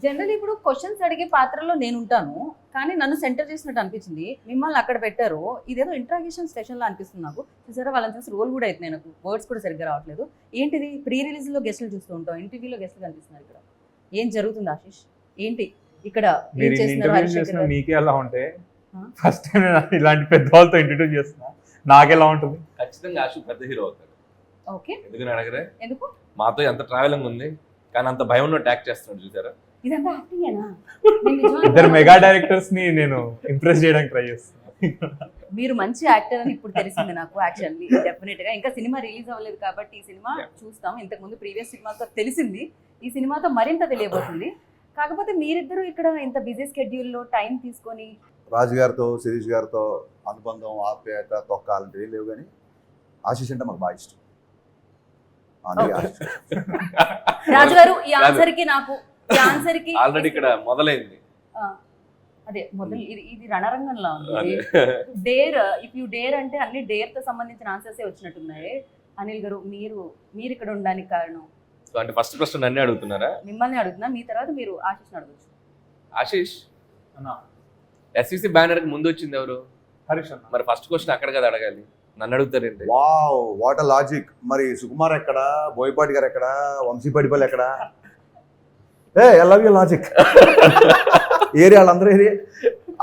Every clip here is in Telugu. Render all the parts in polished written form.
జనరల్ ఇప్పుడు క్వశ్చన్స్ అడిగే పాత్రలో నేను ఉంటాను, కానీ నన్ను సెంటర్ చేసినట్టు అనిపించింది. మిమ్మల్ని అక్కడ పెట్టారు, ఇదేదో ఇంట్రాగేషన్ సెషన్ లా అనిపిస్తుంది నాకు. చూసారా, వాళ్ళని చూసి రోల్ కూడా అవుతున్నాయి నాకు, వర్డ్స్ కూడా సరిగ్గా రావట్లేదు. ఏంటిది, ప్రీ రిలీజ్ లో గెస్టులు చూస్తూ ఉంటాం, ఇంటర్వ్యూలో గెస్టులు కనిపిస్తున్నారు. ఇక్కడ ఏం జరుగుతుంది ఆశీష్? ఏంటి ఇక్కడ ఏం చేస్తున్నారు? హరిశంకర్ గారు మీకే ఎలా ఉంటే ఫస్ట్ టైం ఇలాంటి పెద్ద వాళ్ళతో ఇంట్రడ్యూస్ చేస్తున్నా, నాకెలా ఉంటుంది? ఖచ్చితంగా ఆశు పెద్ద హీరో అవుతాడు. ఓకే, ఎందుకని అడగరే? ఎందుకు? మాతో ఎంత ట్రావెలింగ్ ఉంది, కానీ అంత భయం ఉన్న ట్యాక్ చేస్తున్నాడు చూసారా. ఇదంతా యాక్టింగేనా? ఇద్దరు మెగా డైరెక్టర్స్ ని నేను ఇంప్రెస్ చేయడానికి ట్రై చేస్తున్నా. మీరు మంచి యాక్టర్ అని ఇప్పుడు తెలిసింది నాకు. యాక్చువల్లీ డెఫినెట్ గా ఇంకా సినిమా రిలీజ్ అవ్వలేదు కాబట్టి ఈ సినిమా చూస్తాం. ఇంతకు ముందు ప్రీవియస్ సినిమాతో తెలిసింది, ఈ సినిమాతో మరింత తెలియబోతుంది. కాకపోతే మీరిద్దరూ ఇక్కడ ఇంత బిజీ స్కెడ్యూల్లో టైం తీసుకొని రాజు గారితో శిరీష్ గారితో అనుబంధం, ఆప్యాయత, తొక్కాలంటే లేవు, కానీ ఆశీష్ అంటే మాకు బాగా ఇష్టం. అందుకే ఆశీష్. రాజు గారు ఈ ఆన్సర్ కి నాకు ఈ ఆన్సర్ కి ఆల్రెడీ ఇక్కడ మొదలైంది. అదే మొదలు, ఇది రణరంగంలా ఉంది. డేర్, ఇఫ్ యూ డేర్ అంటే అన్ని డేర్ తో సంబంధించిన ఆన్సర్సే వచ్చినట్టున్నాయి. అనిల్ గారు, మీరు ఇక్కడ ఉండడానికి కారణం? సో అంటే ఫస్ట్ క్వశ్చన్ నన్నే అడుగుతున్నారా? మిమ్మల్ని అడుగుతున్నా, మీ తర్వాత మీరు ఆశీష్ అడగచ్చు. ఆశీష్, ఎస్విసి బ్యానర్ కి ముందు వచ్చింది ఎవరు? హరీష్ అన్న. మరి ఫస్ట్ క్వశ్చన్ అక్కడ కదా అడగాలి, నన్ను అడుగుతారేంటి? Wow, what a logic. మరి సుకుమార్ ఎక్కడ, బోయపాటి గారు ఎక్కడ, వంశీపడిపల్లి ఎక్కడ? I love you logic. Area వాళ్ళందరూ ఏరియా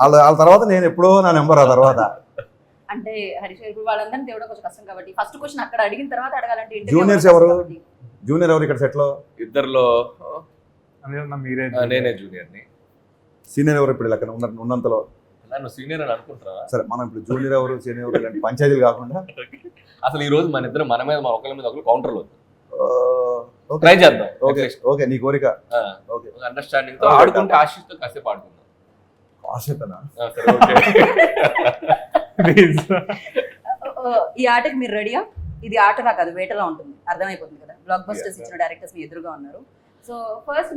వాళ్ళ తర్వాత నేను ఎప్పుడో నా నెంబర్. ఆ తర్వాత అంటే హరీష్ గారు ఇప్పుడు వాళ్ళందరినీ తేవడం కొంచెం కష్టం కాబట్టి ఫస్ట్ క్వశ్చన్ అక్కడ అడిగిన తర్వాత అడగాలంటే జూనియర్స్ ఎవరు? జూనియర్ ఎవరు ఇక్కడ సెట్లో? ఇద్దరులో మీరే. నేనే జూనియర్ ని. సీనియర్ ఎవరు ఇప్పుడు ఇక్కడ ఉన్నంతలో? నన్ను సీనియర్ అని అనుకుంటున్నా. సరే, మనం ఇప్పుడు జూనియర్ ఎవరు, సీనియర్ ఎవరు ఇలాంటి పంచాయతీలు కాకుండా అసలు ఈ రోజు మన ఇద్దరు మన మీద ఒకరి మీద ఒకరు కౌంటర్లు ట్రై చేద్దాం. ఓకే ఓకే, నీ కోరిక. ఓకే, అండర్స్టాండింగ్ తో ఆడుకుంటే ఆశిష్ తో కాసేపు ఆడుకుందాం. ఆశతనా? సరే, ఓకే. ఈ ఆటకి మీరు రెడీయా? ఇది ఆటలా కాదు, వేటలా ఉంటుంది, అర్థమైపోతుంది కదా. బ్లాక్ బస్టర్స్ ఇచ్చిన డైరెక్టర్స్ మీ ఎదురుగా ఉన్నారు. సో ఫస్ట్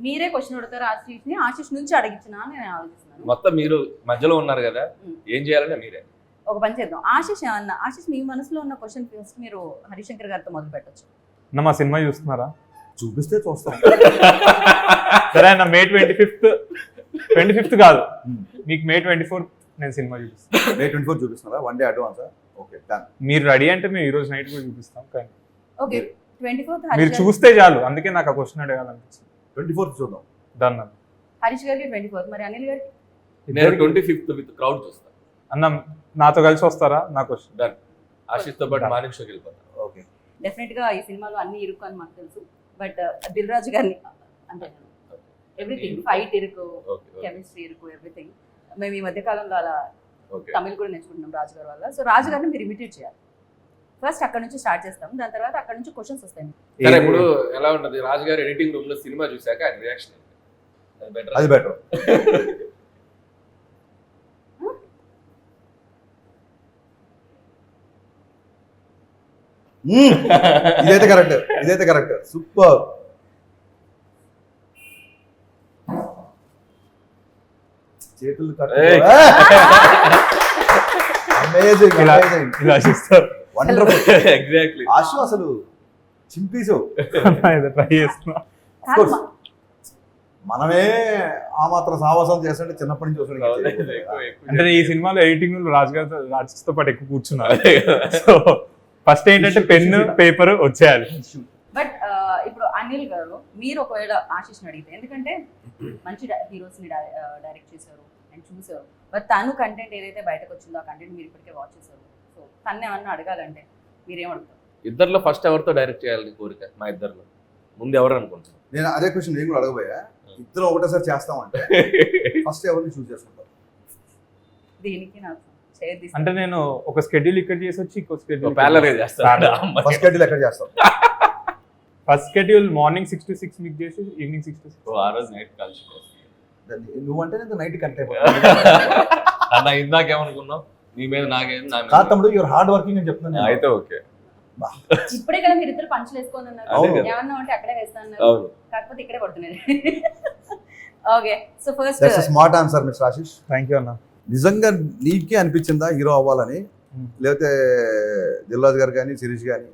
మీరే క్వశ్చన్ అడుగుతారు ఆశిష్ ని, ఆశిష్ నుంచి అడిగించిన నేను ఆలోచిస్తున్నాను. మొత్తం మీరు మధ్యలో ఉన్నారు కదా, ఏం చేయాలంటే మీరే ఒక పని చేద్దాం. ఆశిష్ మీ మనసులో ఉన్న క్వశ్చన్ ఫస్ట్ మీరు హరిశంకర్ గారితో మొదలు పెట్టచ్చు. మా సినిమా చూస్తున్నారా? చూపిస్తే చూస్తాం. సరే అన్న, May 25th కాదు, మీకు May 24th నేను సినిమా చూపిస్తాను. May 24 చూపిస్తున్నారా? 1 day advance? Okay, done. మీరు రెడీ అంటే మేము ఈ రోజు నైట్ కూడా చూపిస్తాం. కానీ ఓకే, 24th మీరు చూస్తే చాలు, అందుకే నాకు ఆ క్వశ్చన్ అడగాలనిపించింది. 24 చూద్దాం. డన్ అన్న. హరీష్ గారికి 24th, మరి అనిల్ గారికి? నేను 25th విత్ క్రౌడ్ చూస్తాను. అన్న నాతో కలిసి వస్తారా? నా క్వశ్చన్ డన్. ఆశిష్ తో పాటు మార్నింగ్ షోకి వెళ్ళిపోతాను. ఓకే, డెఫినెట్ గా ఈ సినిమాలో అన్ని ఇరుకు అని మాకు తెలుసు, బట్ దిల్ రాజు గారిని అంటే ఎవ్రీథింగ్, ఫైట్ ఇరుకు, కెమిస్ట్రీ ఇరుకు, ఎవ్రీథింగ్. మేము ఈ మధ్య కాలంలో అలా తమిళ్ కూడా నేర్చుకుంటున్నాం రాజు గారి వల్ల. సో రాజు గారిని మీరు ఇమిటేట్ చేయాలి. ఫస్ట్ అక్కడ నుంచి స్టార్ట్ చేస్తాం, దాని తర్వాత అక్కడ నుంచి క్వశ్చన్స్ వస్తాయి. సరే, ఇప్పుడు ఎలా ఉంటది రాజు గారు ఎడిటింగ్ రూమ్ లో సినిమా చూసాక ఆయన రియాక్షన్? అది బెటర్. ఇదైతే కరెక్ట్, సూపర్. చేతులు ఎగ్జాక్ట్లీ. ఆశు అసలు చింపేసావు. ట్రై చేస్తున్నా. మనమే ఆ మాత్రం సావాసం చేస్తుంటే చిన్నప్పటి నుంచి చూసాడు. అంటే ఈ సినిమాలో ఎడిటింగ్ రాజుతో పాటు ఎక్కువ కూర్చున్నారు. సో ఫస్ట్ ఏంటంటే పెన్ పేపర్ వచ్చేయాలి. బట్ ఇప్పుడు అనిల్ గారు, మీరు ఒకవేళ ఆశిష్ని అడిగితే, ఎందుకంటే మంచి హీరోస్ ని డైరెక్ట్ చేశారు అండ్ చూసారు, బట్ తను కంటెంట్ ఏదైతే బయటకు వచ్చిందో ఆ కంటెంట్ మీరు ఇప్పటికే వాచ్ చేశారు. సో తను ఏమన్నా అడగాలంటే మీరేం అడుగుతారు? ఇద్దరిలో ఫస్ట్ ఎవరితో డైరెక్ట్ చేయాలని కోరిక? మా ఇద్దరిలో ముందు ఎవరు అనుకుంటున్నారు? నేను అదే క్వశ్చన్ నేను కూడా అడగబోయా. ఇద్దరు ఒకటేసారి చేస్తామంటే ఫస్ట్ ఎవరిని చూస్ చేసుకుంటారు? దీనికి నాకు అంటే నేను ఒక స్కెడ్యూల్ ఇక్కడ చేసి వచ్చి ఇంకో స్కెడ్యూల్ ఫస్ట్ షెడ్యూల్ ఎక్కడ చేస్తాం? ఫస్ట్ షెడ్యూల్ మార్నింగ్ 6 to 6 మీకు చేసి ఈవినింగ్ 6 to 6. ఆ రోజు నైట్ కలిసి నువ్వంటే నేను నైట్ కనెక్ట్ అన్న ఇందాకేమనుకున్నావు? నీ మీద నాకేం కాదు తమ్ముడు, యువర్ హార్డ్ వర్కింగ్ అని చెప్తున్నాను. అయితే ఓకే. ఇప్పుడే కదా మీరు ఇద్దరు పంచులు వేసుకొని ఉన్నారు, ఏమన్నా ఉంటే అక్కడే వేస్తాను, కాకపోతే ఇక్కడే పడుతున్నారు. Okay, so first smart answer mister Ashish. Thank you అన్న. నిజంగా నీకే అనిపించిందా హీరో అవ్వాలని, లేకపోతే దిల్రాజు గారు కానీ శిరీష్ కానీ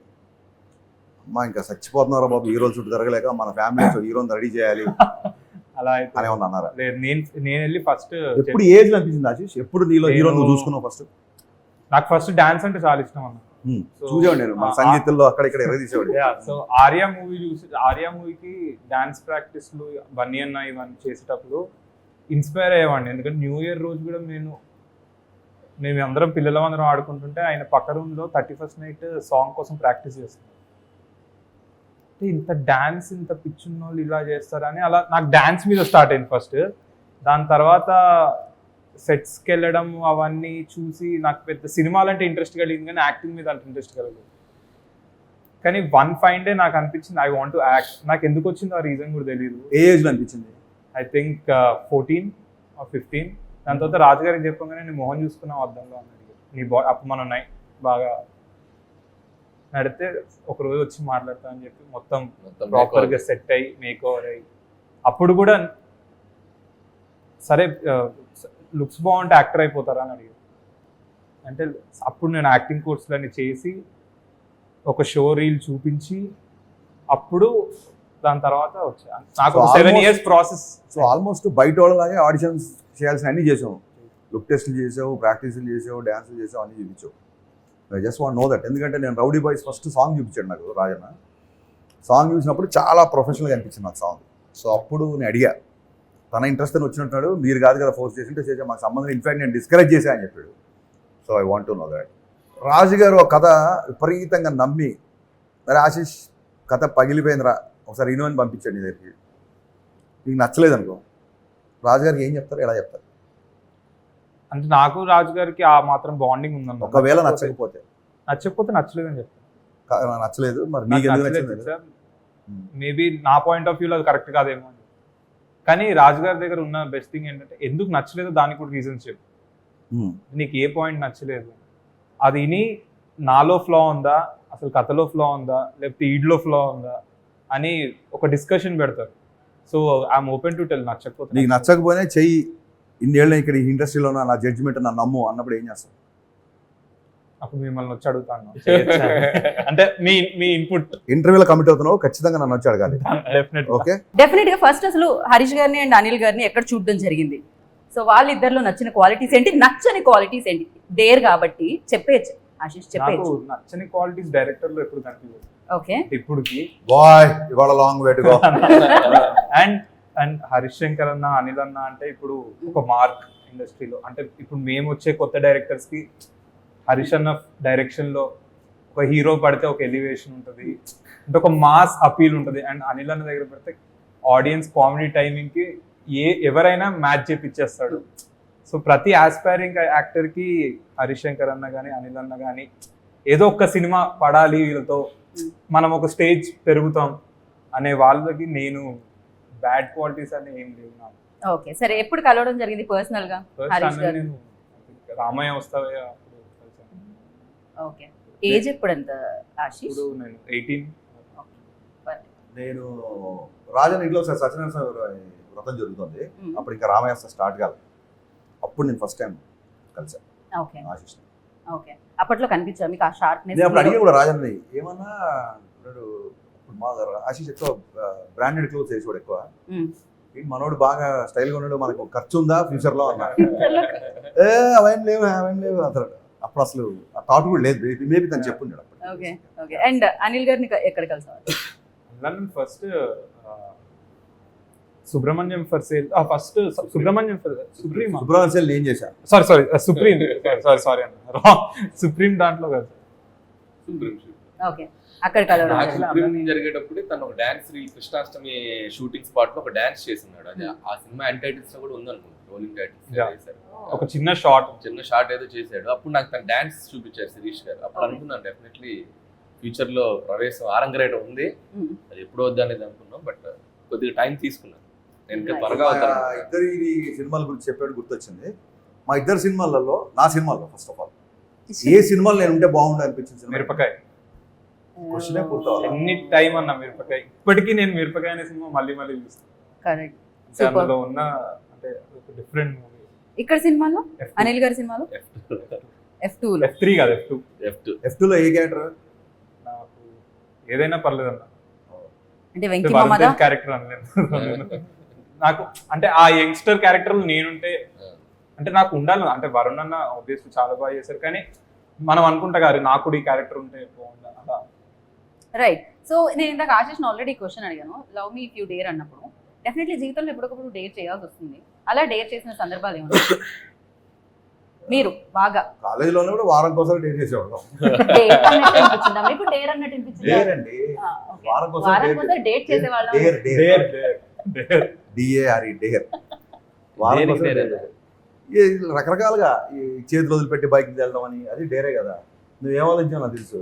అమ్మా ఇంకా చచ్చిపోతున్నారా బాబు హీరోలు చుట్టూ తిరగలేక, మన ఫ్యామిలీ హీరోని రెడీ చేయాలి అలా అయితే అని ఏమన్నా అన్నారా? లేదు, నేను వెళ్ళి ఫస్ట్ ఎప్పుడు ఏజ్ అనిపించింది ఆశీష్? ఎప్పుడు నీలో హీరో నువ్వు చూసుకున్నావు ఫస్ట్? నాకు ఫస్ట్ డాన్స్ అంటే చాలా ఇష్టం అన్న. చూసేవాడు నేను మన సంగీతంలో అక్కడ ఇక్కడ ఎక్కడ తీసేవాడు. సో ఆర్యా మూవీ చూసి, ఆర్యా మూవీకి డాన్స్ ప్రాక్టీస్లు బన్నీ అన్న ఇవన్నీ చేసేటప్పుడు ఇన్స్పైర్ అయ్యేవాడిని. ఎందుకంటే న్యూ ఇయర్ రోజు కూడా మేము అందరం పిల్లలందరం ఆడుకుంటుంటే ఆయన పక్క రూమ్లో 31st నైట్ సాంగ్ కోసం ప్రాక్టీస్ చేస్తున్నాం. ఇంత డాన్స్, ఇంత పిచ్చున్న వాళ్ళు ఇలా చేస్తారని అలా నాకు డాన్స్ మీద స్టార్ట్ అయింది ఫస్ట్. దాని తర్వాత సెట్స్కి వెళ్ళడం అవన్నీ చూసి నాకు పెద్ద సినిమాలంటే ఇంట్రెస్ట్ కలిగింది, కానీ యాక్టింగ్ మీద అంత ఇంట్రెస్ట్ కలగలేదు. కానీ వన్ ఫైన్ డే నాకు అనిపించింది ఐ వాంట్ టు యాక్ట్. నాకు ఎందుకు వచ్చిందో ఆ రీజన్ కూడా తెలియదు. ఏ ఏజ్లో అనిపించింది? I think 14 or 15. దాని తర్వాత రాజుగారికి చెప్పగానే నేను మొహం చూసుకున్నావు అద్దంలో అన్నాడు. నీ అప్పుడు మనం బాగా నడితే ఒకరోజు వచ్చి మాట్లాడతా అని చెప్పి మొత్తం ప్రాపర్గా సెట్ అయ్యి మేక్ ఓవర్ అయ్యి, అప్పుడు కూడా సరే లుక్స్ బాగుంటే యాక్టర్ అయిపోతారా అని అడిగారు. అంటే అప్పుడు నేను యాక్టింగ్ కోర్సులన్నీ చేసి ఒక షో రీల్ చూపించి అప్పుడు దాని తర్వాత వచ్చాను. నాకు 7 years ప్రాసెస్. సో ఆల్మోస్ట్ బయట వాళ్ళలాగే ఆడిషన్స్ చేయాల్సిన అన్ని చేసావు, లుక్ టెస్ట్లు చేసావు, ప్రాక్టీస్లు చేసావు, డ్యాన్సులు చేసావు, అన్ని చూపించావు. I just want know that. ఎందుకంటే నేను రౌడీ బాయ్స్ ఫస్ట్ సాంగ్ చూపించాడు నాకు రాజన్న. సాంగ్ చూసినప్పుడు చాలా ప్రొఫెషనల్గా అనిపించింది నాకు సాంగ్. సో అప్పుడు నేను అడిగా, తన ఇంట్రెస్ట్ అని వచ్చినట్టు, మీరు కాదు కదా ఫోర్స్ చేసింటే చేసే మాకు సంబంధం, ఇన్ఫాక్ట్ నేను డిస్కరేజ్ చేశా అని చెప్పాడు. So I want to know that. Raju గారు ఒక కథ విపరీతంగా నమ్మి, మరి ఆశీష్ కథ పగిలిపోయిందిరా ఒకసారి ఇనువని పంపించాడు నీ దగ్గరికి, నీకు నచ్చలేదు అనుకో, రాజుగారికి ఏం చెప్తారు, ఎలా చెప్తారు? అంటే నాకు రాజుగారికి ఆ మాత్రం బాండింగ్ ఉందన్న. ఒకవేళ నచ్చకపోతే నచ్చలేదు అని చెప్తాను. నచ్చలేదు మరి నీకు ఎందుకు నచ్చింది? మేబీ నా పాయింట్ ఆఫ్ వ్యూలో అది కరెక్ట్ కాదేమో. కానీ రాజుగారి దగ్గర ఉన్న బెస్ట్ థింగ్ ఏంటంటే ఎందుకు నచ్చలేదో దానికి కూడా రీజన్స్ చెప్పు. నీకు ఏ పాయింట్ నచ్చలేదు అది విని నాలో ఫ్లా ఉందా, అసలు కథలో ఫ్లా ఉందా, లేకపోతే ఈడ్లో ఫ్లా ఉందా అని ఒక డిస్కషన్ పెడతారు. So I'm open to tell. నచ్చకపోతే నీకు నచ్చకపోయినా చెయ్యి, ఇన్నేళ్ళ ఇక్కడ ఈ ఇండస్ట్రీలో నా జడ్జిమెంట్ నా నమ్ము అన్నప్పుడు ఏం చేస్తావు? అప్పుడు మిమ్మల్ని వచ్చి అడుగుతాను అంటే మీ ఇన్పుట్. ఇంటర్వ్యూలో కమిట్ అవుతున్నావు, ఖచ్చితంగా నన్ను వచ్చి అడగాలి. ఓకే, డెఫినెట్ గా ఫస్ట్ అసలు హరీష్ గారిని అండ్ అనిల్ గారిని ఎక్కడ చూడడం జరిగింది? సో వాళ్ళిద్దరిలో నచ్చిన క్వాలిటీస్ ఏంటి, నచ్చని క్వాలిటీస్ ఏంటి? డేర్ కాబట్టి చెప్పేయచ్చు ఆశీష్, చెప్పేయచ్చు. నచ్చని క్వాలిటీస్ డైరెక్టర్ లో ఎప్పుడు కనిపించదు. ఓకే, ఇప్పుడుకి బాయ్ ఇవాళ long way to go. And Harish Shankar అన్న, అనిల్ అన్న అంటే ఇప్పుడు ఒక మార్క్ ఇండస్ట్రీలో. అంటే ఇప్పుడు మేము వచ్చే కొత్త డైరెక్టర్స్ కి హరీష్ అన్న డైరెక్షన్ లో ఒక హీరో పడితే ఒక ఎలివేషన్ ఉంటుంది, అంటే ఒక మాస్ అపీల్ ఉంటుంది. అండ్ అనిల్ అన్న దగ్గర పడితే ఆడియన్స్ కామెడీ టైమింగ్ కి ఎవరైనా మ్యాచ్ చేపిచ్చేస్తాడు. సో ప్రతి ఆస్పైరింగ్ యాక్టర్ కి హరీష్ శంకర్ అన్న కానీ అనిల్ అన్న కానీ ఏదో ఒక సినిమా పడాలి, వీళ్ళతో మనం ఒక స్టేజ్ పెరుగుతాం అనే వాళ్ళకి నేను బ్యాడ్ క్వాలిటీస్ అని ఏం లేవు నాకు. ఓకే, సరే ఎప్పుడు కలవడం జరిగింది పర్సనల్ గా హరీష్ గారు? నేను రామయ్య వస్తావే అప్పుడు కలిసాను. ఓకే, ఏజ్ ఎప్పుడు ఎంత ఆశీష్? ఇప్పుడు నేను 18. నేను రాజన్ ఇంట్లో ఒకసారి సత్యనారాయణ స్వామి వ్రతం జరుగుతుంది, అప్పుడు ఇంకా రామయ్య స్టార్ట్ కాదు, అప్పుడు నేను ఫస్ట్ టైం కలిసాను. ఓకే ఆశీష్. ఓకే, అప్పట్లో కనిపించా మీకు ఆ షార్ప్నెస్? నేను అప్పుడు అడిగి కూడా రాజన్ని ఏమన్నా, మా ఆశీష్ ఎక్కువ బ్రాండెడ్ క్లోత్స్ వేసేవాడు ఎక్కువ, మనోడు బాగా స్టైల్గా ఉన్నాడు, మనకు ఖర్చు ఉందా ఫ్యూచర్ లో అన్నా. అవేం లేవు అసలు అప్పుడు అసలు ఆ థాట్ కూడా లేదు, మేబీ తను చెప్పున్నాడు. ఓకే ఓకే, అండ్ అనిల్ గారిని ఎక్కడ కలిసారు? First Subrahmanyam for sale, first Subrahmanyam sale ఏం చేశాను, సారీ సుప్రీం, సారీ అన్న సుప్రీం దాంట్లో కాదు. ఓకే, అక్కడ కలవడం జరిగేటప్పుడు తను ఒక dance reel Krishnashtami shooting spot లో ఒక డాన్స్ చేస్తున్నాడు. అది ఆ సినిమా ఎండ్ టైటిల్స్ లో కూడా ఉందనుకుంటా, రోలింగ్ టైటిల్స్. ఒక చిన్న షార్ట్ ఏదో చేశాడు. అప్పుడు నాకు తన డాన్స్ చూపించారు శిరీష్ గారు. అప్పుడు అనుకున్నాను డెఫినెట్లీ ఫ్యూచర్ లో ప్రవేశం ఆరంగరేట ఉంది, అది ఎప్పుడు వద్దు అనేది అనుకున్నాం. బట్ కొద్దిగా టైం తీసుకున్నాను. నేను ఇంకా త్వరగా ఇద్దరు సినిమాల గురించి చెప్పాడు గుర్తొచ్చింది. మా ఇద్దరు సినిమాలలో, నా సినిమాలో ఫస్ట్ ఆఫ్ ఆల్ ఏ సినిమాలు నేను ఉంటే బాగుండు అనిపించింది మిరపకాయ. క్వశ్చనే పూర్తవాలి. ఎన్ని టైం అన్న మిరపకాయ, ఇప్పటికీ నేను మిరపకాయ అనే సినిమా మళ్ళీ చూస్తాను. అందులో ఉన్న అంటే డిఫరెంట్ మూవీ. ఇక్కడ సినిమాలో అనిల్ గారి సినిమాలో F2 లో, F3 కాదు F2 లో ఏ క్యారెక్టర్? నాకు ఏదైనా పర్లేదు అన్న, అంటే వెంకీ మామదా క్యారెక్టర్ అనలేదు. నాకు అంటే ఆ యంగ్స్టర్ క్యారెక్టర్ నేనుంటే అంటే నాకు ఉండాలి, అంటే వరుణ్ అన్న ఆబ్వియస్లీ చాలా బాగా చేశారు, కానీ మనం అనుకుంటా గారు నాకు కూడా ఈ క్యారెక్టర్ ఉంటే బాగుందా అలా. రైట్. సో నేను ఇందాక ఆశిష్ని ఆల్రెడీ క్వశ్చన్ అడిగాను, love me if you dare అన్నప్పుడు డెఫినెట్లీ జీవితంలో ఎప్పటికప్పుడు డేర్ చేయాల్సి వస్తుంది. అలా డేర్ చేసిన సందర్భాలు ఏమన్నా మీరు బాగా కాలేజీలోనే కూడా వారం కోసం డేట్ చేసేవాళ్ళం. డేర్ అన్నట్టు అనిపించిందా మీకు? డేర్ అన్నట్టు అనిపించిందా? డేర్ అండి, వారం కోసం వారం కోసం డేట్ చేసేవాళ్ళం. డేర్ డేర్ డేర్ డిఏఆర్ఈ డేర్, వారం కోసం డేర్. ఈ రకరకాలుగా ఈ చేతులు వదిలిపెట్టి బైక్ వెళ్ళడం అని, అది డేరే కదా. నువ్వేం ఆలోచించావు నాకు తెలుసు.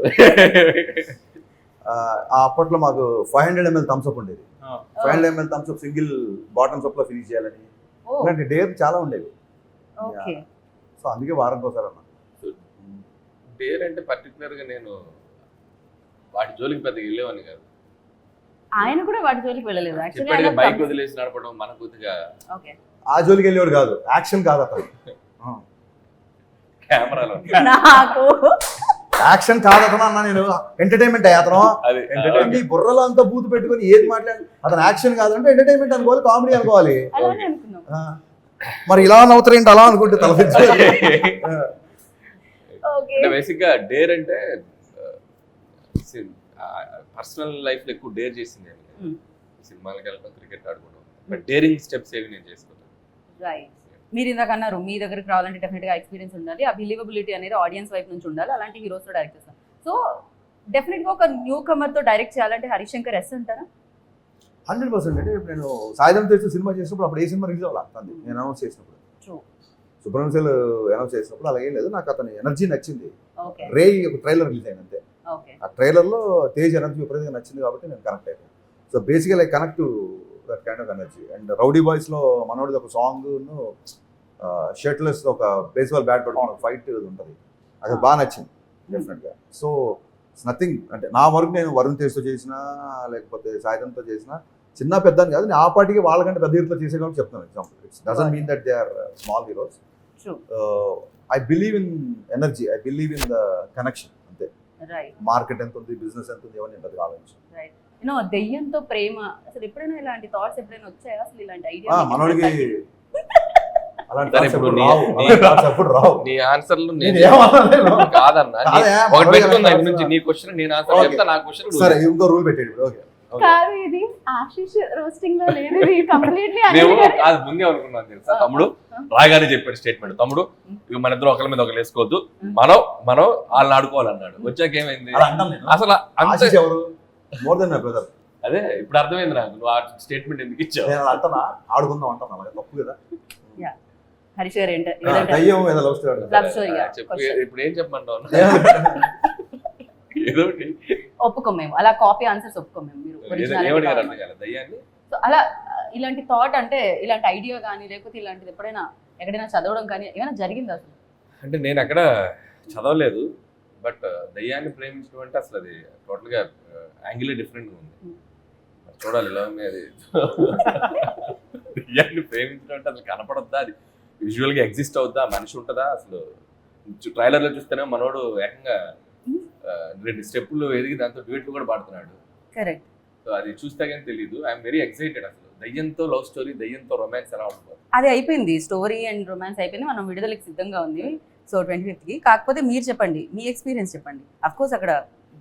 ఆ అప్పట్లో మాకు 500 ml థమ్స్అప్ ఉండేది. 500 ml Thums Up single bottoms up లో ఫినిష్ చేయాలని, ఓ, ఇలాంటి డేర్ చాలా ఉండేవి. ఓకే. సో అందుకే వారం కోసం అన్న. డేర్ అంటే పర్టికులర్ గా నేను వాటి జోలికి పెద్దగా వెళ్ళేవాడిని కాదు. ఆయన కూడా వాటి జోలికి వెళ్ళలేదు ఇప్పటికే యాక్చువల్లీ. బైక్ వదిలేసి నడపడం మన కొద్దిగా ఓకే. ఆ జోలికి వెళ్ళేవాడు కాదు, యాక్షన్ కాదు అతను. కెమెరాలో నాకు యాక్షన్ కాదు అతను అన్న, నేను ఎంటర్టైన్మెంట్ అతను. అది ఈ బుర్రలో అంతా బూతు పెట్టుకొని ఏది మాట్లాడి అతను యాక్షన్ కాదంటే ఎంటర్టైన్మెంట్ అనుకోవాలి, కామెడీ అనుకోవాలి. అలానే అనుకున్నాం. మరి ఇలా నవ్వుతారేంటి అలా అనుకుంటే తలపించాలి. ఓకే. అంటే బేసిక్ గా డేర్ అంటే పర్సనల్ లైఫ్ లో ఎక్కువ డేర్ చేసింది సినిమాలకు వెళ్ళడం, క్రికెట్ ఆడుకోవడం, బట్ డేరింగ్ స్టెప్స్ ఏవి నేను చేసుకున్నాను. రైట్. మీరు ఇందాక అన్నారు మీ దగ్గరికి రావాలంటే డెఫినెట్ గా ఎక్స్పీరియన్స్ ఉండాలి, ఆ బిలీవబిలిటీ అనేది ఆడియన్స్ వైపు నుంచి ఉండాలి, అలాంటి హీరోస్ తో డైరెక్ట్ చేస్తాం. సో డెఫినెట్ గా ఒక న్యూ కమర్ తో డైరెక్ట్ చేయాలంటే హరిశంకర్ ఎస్ అంటారా? 100%. అంటే ఇప్పుడు నేను సాయంత్రం తెచ్చి సినిమా చేసినప్పుడు అప్పుడు ఏ సినిమా రిలీజ్ అవ్వాలి నేను అనౌన్స్ చేసినప్పుడు, True. సుబ్రహ్మణ్యం అనౌన్స్ చేసినప్పుడు అలాగే లేదు, నాకు అతని ఎనర్జీ నచ్చింది. ఓకే. రే ఒక ట్రైలర్ రిలీజ్ అయింది అంతే. ఓకే. ఆ ట్రైలర్లో తేజ్ ఎనర్జీ విపరీతంగా నచ్చింది కాబట్టి నేను కనెక్ట్ అయ్యాను. So basically I connect to that kind of energy. And rowdy బాయ్స్లో మనోడిది ఒక సాంగ్ షర్ట్లెస్ ఒక బేస్బాల్ బ్యాట్ పట్టుకున్న ఫైట్ ఉంటుంది, అది బాగా నచ్చింది డెఫినెట్గా. సో ఇట్స్ నథింగ్, అంటే నా వరకు నేను వరుణ్ తేజ్తో చేసినా లేకపోతే సాయిధంతో చేసినా చిన్న పెద్ద అని కాదు, నేను ఆ పార్టీకి వాళ్ళకంటే పెద్ద హీరోతో చేసే కాబట్టి చెప్తాను example. It's doesn't mean that they are small heroes. True. I believe in energy, I believe in the connection అంతే. రైట్. మార్కెట్ ఎంత ఉంది, బిజినెస్ ఎంత ఉంది, ఇవన్నీ ఉంటుంది ఆలోచించి. రైట్. యూనో దెయ్యంతో ప్రేమ, అసలు ఎప్పుడైనా ఇలాంటి థాట్స్ ఎప్పుడైనా వచ్చాయా అసలు? ఇలాంటి ఐడియా మనోడికి అలాంటి సరే, thoughts ఇప్పుడు ఎప్పుడు నీ- రావు, నీ- అలాంటి thoughts ఎప్పుడు రావు. నీ ఆన్సర్లు నేను నేను ఏమనలేను. కాదన్నా, కాదే, ఒకటి మనోడికి పెట్టుకుందా అలాంటి నుంచి thoughts నీ క్వశ్చన్ నేను ఆన్సర్ Okay. చెప్తా, నా క్వశ్చన్ సరే ఇంకో రూల్ పెట్టేది ఇప్పుడు. ఓకే కాదు, ఇది ఆశీష్ రోస్టింగ్ లో లేదు, ఇది కంప్లీట్లీ మేము కాదు ముందే అనుకున్నాం తెలుసా, తమ్ముడు రాగానే చెప్పాడు స్టేట్మెంట్, తమ్ముడు ఇక మన ఇద్దరు ఒకరి మీద ఒకరు వేసుకోవద్దు, మనం వాళ్ళని ఆడుకోవాలన్నాడు. వచ్చాక ఏమైంది అలా అంటాను నేను. అసలు అంతే. ఆశీష్ ఎవరు? More than my brother. అదే ఇప్పుడు అర్థమైంది నాకు, నువ్వు ఆ స్టేట్మెంట్ ఎందుకు ఇచ్చావు. నేను అలా అంటానా? ఆడుకుందాం అంటాను, అలాగే తప్పు కదా. హరీష్ గారు దయ్యం ఏదో లవ్ స్టోరీ. లవ్ స్టోరీ చెప్పు, ఇప్పుడు ఏం చెప్పమంటావు ఏదో ఒకటి. ఒప్పుకోం మేము, అలా కాపీ ఆన్సర్స్ ఒప్పుకోం మేము. మీరు originality ఏమడిగారు కావాలి. అర్థం కాలేదు దయ్యాన్ని. సో అలా ఇలాంటి థాట్ అంటే ఇలాంటి ఐడియా కానీ లేకపోతే ఇలాంటిది ఎప్పుడైనా ఎక్కడైనా చదవడం కానీ ఏమైనా జరిగిందా అసలు? అంటే నేను అక్కడ చదవలేదు, బట్ దయ్యాన్ని ప్రేమించడం అంటే అసలు అది టోటల్గా యాంగిలే డిఫరెంట్గా ఉంది. చూడాలి ఎలా ఉంది అది. దయ్యాన్ని ప్రేమించడం అంటే అసలు కనపడొద్దా, అది విజువల్గా ఎగ్జిస్ట్ అవుద్దా, మనిషి ఉంటుందా అసలు. ట్రైలర్లో చూస్తేనే మనోడు ఏకంగా 2 స్టెప్పులు ఎదిగి దాంతో డ్యూయెట్లు కూడా పాడుతున్నాడు. కరెక్ట్. సో అది చూస్తే కానీ తెలియదు. ఐఎమ్ వెరీ ఎక్సైటెడ్ అసలు. దయ్యంతో లవ్ స్టోరీ, దయ్యంతో రొమాన్స్ ఎలా ఉంటుంది. అది అయిపోయింది, స్టోరీ అండ్ రొమాన్స్ అయిపోయింది, మనం విడుదలకి సిద్ధంగా ఉంది. సో 25th కాకపోతే మీరు చెప్పండి, మీ ఎక్స్పీరియన్స్ చెప్పండి. అఫ్ కోర్స్ అక్కడ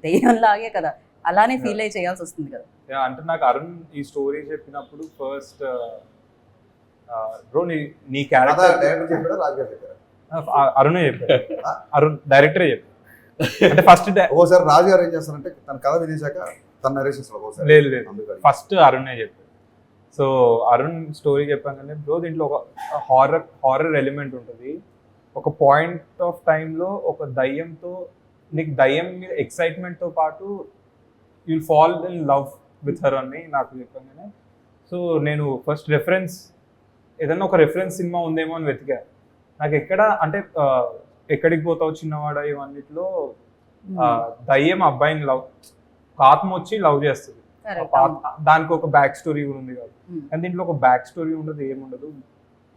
దెయ్యం లాగే కదా, అలానే ఫీల్ అయ్యి చేయాల్సి వస్తుంది కదా. అంటే నాకు అరుణ్ ఈ స్టోరీ చెప్పినప్పుడు ఫస్ట్ బ్రో నీ క్యారెక్టర్ డైరెక్టర్ చెప్పాడా రాజుగారు చెప్పారా? అరుణే చెప్పాడు, అరుణ్ డైరెక్టరే చెప్పాడు. అంటే ఫస్ట్ ఓసారి రాజుగారు ఏం చేస్తారంటే తన కథ వినేశాక తన నరేషన్స్ ఒకసారి లేదు లేదు అందుకని ఫస్ట్ అరుణే చెప్పాడు. సో అరుణ్ స్టోరీ చెప్పాను, బ్రో దీంట్లో ఒక హారర్ ఎలిమెంట్ ఉంటుంది. ఒక పాయింట్ ఆఫ్ టైంలో ఒక దయ్యంతో నీకు దయ్యం మీద ఎక్సైట్మెంట్తో పాటు you'll fall in love with her అని నాకు చెప్పగానే, సో నేను ఫస్ట్ రెఫరెన్స్ ఏదన్నా ఒక రెఫరెన్స్ సినిమా ఉందేమో అని వెతికా. నాకు ఎక్కడ అంటే ఎక్కడికి పోతావు చిన్నవాడ ఇవన్నిట్లో దయ్యం అబ్బాయిని లవ్, ఆత్మ వచ్చి లవ్ చేస్తుంది, దానికి ఒక బ్యాక్ స్టోరీ కూడా ఉంది కదా. కానీ దీంట్లో ఒక బ్యాక్ స్టోరీ ఉండదు, ఏముండదు.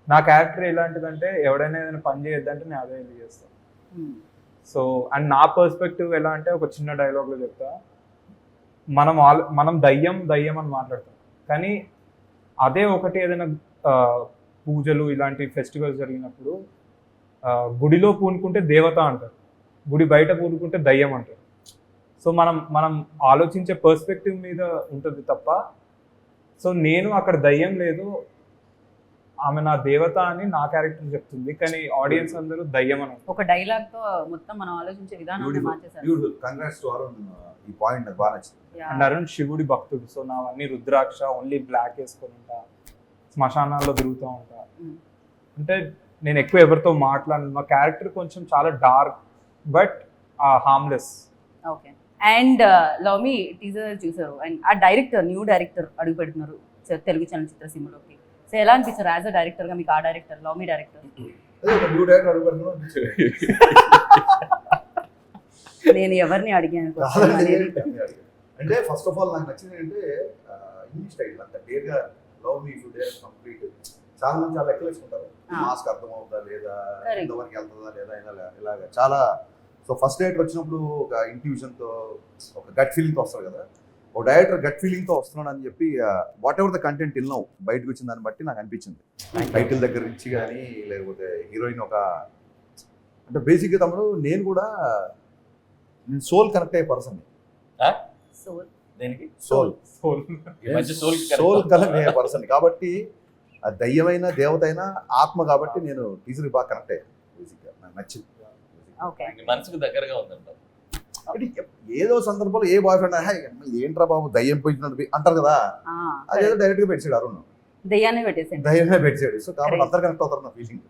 నా క్యారెక్టర్ ఎలాంటిదంటే ఎవడైనా ఏదైనా పని చేయొద్దంటే నేను అదే వెళ్ళి చేస్తాను. సో అండ్ నా పర్స్పెక్టివ్ ఎలా అంటే ఒక చిన్న డైలాగ్లో చెప్తా, మనం దయ్యం దయ్యం అని మాట్లాడతాం, కానీ అదే ఒకటి ఏదైనా పూజలు ఇలాంటి ఫెస్టివల్స్ జరిగినప్పుడు గుడిలో పూనుకుంటే దేవత అంటారు, గుడి బయట పూనుకుంటే దయ్యం అంటారు. సో మనం ఆలోచించే పర్స్పెక్టివ్ మీద ఉంటుంది తప్ప. సో నేను అక్కడ దయ్యం లేదు, ఆమె నా దేవత అని నా క్యారెక్టర్ చెప్తుంది, కానీ ఆడియన్స్ అందరూ దయ్యం అని. ఒక డైలాగ్ తో మొత్తం మనం ఆలోచించే విధానాన్ని మార్చేశారు. Beautiful, congrats to Arun. ఈ పాయింట్ నాకు బాగా నచ్చింది. అండ్ అరుణ్ శివుడి భక్తుడు, సో నావన్నీ రుద్రాక్ష, ఓన్లీ బ్లాక్ వేసుకొని ఉంటా, శ్మశానాల్లో తిరుగుతూ ఉంటా. అంటే నేను ఎక్కువ ఎవరితో మాట్లాడను, మా క్యారెక్టర్ కొంచెం చాలా dark but harmless. Okay. And love me teaser చూసారు, అండ్ ఆ డైరెక్టర్ న్యూ డైరెక్టర్ అడుగు పెడుతున్నారు తెలుగు చలనచిత్ర సీమలోకి. సో ఎలా అనిపిస్తారు యాజ్ అ డైరెక్టర్ గా మీకు ఆ డైరెక్టర్, లవ్ మీ డైరెక్టర్? న్యూ డైరెక్టర్ అడుగు పెడుతున్నాం. నేను ఎవరిని అడిగాను అంటే ఫస్ట్ ఆఫ్ ఆల్ నాకు నచ్చింది అంటే ఈ స్టైల్ అంత క్లియర్గా love me to dare complete. చాలా మంది చాలా లెక్కలు వేసుకుంటారు, మాస్క్ అర్థం అవుతుందా లేదా, ఎంతవరకు వెళ్తుందా లేదా, ఇలాగా చాలా. సో ఫస్ట్ డైరెక్టర్ వచ్చినప్పుడు ఒక ఇంట్యూషన్తో, ఒక గట్ ఫీలింగ్తో వస్తారు కదా. ఒక డైరెక్టర్ గట్ ఫీలింగ్తో వస్తున్నాడు అని చెప్పి వాట్ ఎవర్ ద కంటెంట్ ఇల్నావు బయటకు వచ్చిన దాన్ని బట్టి నాకు అనిపించింది. టైటిల్ దగ్గర నుంచి కానీ, లేకపోతే హీరోయిన్ ఒక అంటే బేసిక్గా తమ్ముడు నేను కూడా సోల్ కనెక్ట్ అయ్యే పర్సన్. సోల్ దేనికి? సోల్ సోల్ కనెక్ట్ అయ్యే పర్సన్ కాబట్టి ఆ దయ్యమైన దేవత అయినా ఆత్మ కాబట్టి నేను టీజర్కి బాగా కనెక్ట్ అయ్యాను. బేసిక్గా నాకు నచ్చింది. ఓకే. మనసుకు దగ్గరగా ఉందంట. ఏదో సందర్భంలో ఏ బాయ్ ఫ్రెండ్ ఏంట్రా బాబు దయ్యం పోయినట్టు అంటారు కదా, అదేదో డైరెక్ట్ గా పెట్టాడు అరుణ్, దయ్యాన్ని పెట్టేసాడు, దయ్యమే పెట్టాడు. సో కాబట్టి అందరు కనెక్ట్ అవుతారు నా ఫీలింగ్.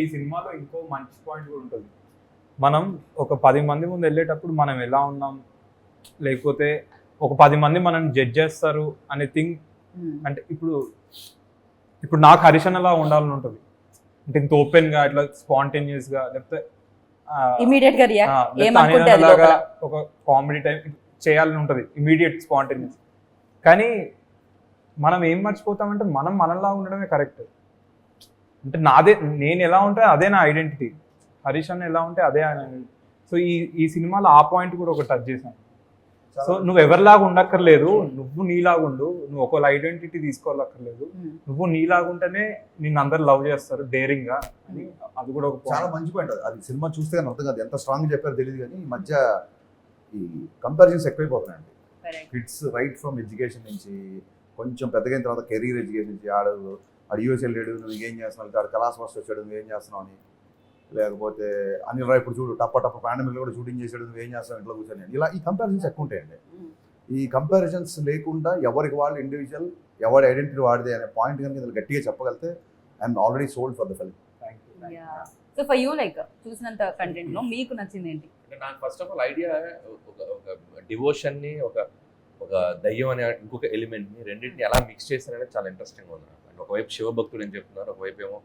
ఈ సినిమాలో ఇంకో మంచి పాయింట్ కూడా ఉంటుంది. మనం ఒక 10 మంది ముందు వెళ్ళేటప్పుడు మనం ఎలా ఉన్నాం, లేకపోతే ఒక 10 మంది మనం జడ్జ్ చేస్తారు అనే థింగ్. అంటే ఇప్పుడు నాకు హరిషన్ అలా ఉండాలని ఉంటుంది, అంటే ఇంత ఓపెన్ గా ఇట్లా స్పాంటేనియస్ గా, లేకపోతే ఇమీడియట్ గా రియాక్ట్ ఏమనుకుంటే అది లోపల ఒక కామెడీ టైం చేయాలని ఉంటుంది, ఇమీడియట్ స్పాంటేనియస్. కానీ మనం ఏం మర్చిపోతామంటే మనం మనలా ఉండడమే కరెక్ట్. అంటే నేను ఎలా ఉంటే అదే నా ఐడెంటిటీ, హరీష్ అన్న ఎలా ఉంటే అదే ఆయన. సో ఈ సినిమాలో ఆ పాయింట్ కూడా ఒక టచ్ చేశాను. సో నువ్వు ఎవరిలాగా ఉండక్కర్లేదు, నువ్వు నీలాగా ఉండు, నువ్వు ఒకళ్ళ ఐడెంటిటీ తీసుకోవాలక్కర్లేదు, నువ్వు నీలాగా ఉంటేనే నిన్ను అందరు లవ్ చేస్తారు డేరింగ్ గా అని. అది కూడా ఒక చాలా మంచి పాయింట్. అది సినిమా చూస్తే కానీ అర్థం కాదు, ఎంత స్ట్రాంగ్ చెప్పారో తెలియదు. కానీ ఈ మధ్య ఈ కంపారిజన్స్ ఎక్కువైపోతున్నాయండి. కిడ్స్ రైట్ ఫ్రమ్ ఎడ్యుకేషన్ నుంచి కొంచెం పెద్దగైన తర్వాత కెరీర్ ఎడ్యుకేషన్ నుంచి ఆడు యూఎస్ వెళ్ళాడు, నువ్వు ఏం చేస్తున్నావు, ఆడు కలాస్ మాస్టర్ వచ్చాడు, నువ్వేం చేస్తున్నావు అని. లేకపోతే అనిల్ రాయ్ ఇప్పుడు చూడు టప్ప పాండమిక్ కూడా షూటింగ్ చేసాడు, నువ్వేం చేస్తావు ఇంట్లో కూర్చొని. ఇలా ఈ కంపారిజన్స్ ఎక్కువ ఉంటాయండి. ఈ కంపారిజన్స్ లేకుండా ఎవరికి వాళ్ళు ఇండివిజువల్, ఎవరి ఐడెంటిటీ వాడిదే అనే పాయింట్ కనుక ఇందులో గట్టిగా చెప్పగలితే I'm already sold for the film. So for you like చూసినంత కంటెంట్ లో మీకు నచ్చింది ఏంటి? అంటే నాకు ఫస్ట్ ఆఫ్ ఆల్ ఐడియా ఒక డివోషన్ ని, ఒక దయ్యం అనే ఇంకొక ఎలిమెంట్ ని రెండింటిని ఎలా మిక్స్ చేశారనేది చాలా ఇంట్రెస్టింగ్ ఉంది. అంటే ఒకవైపు శివభక్తుడు అని చెప్తున్నారు, ఒకవైపు ఏమో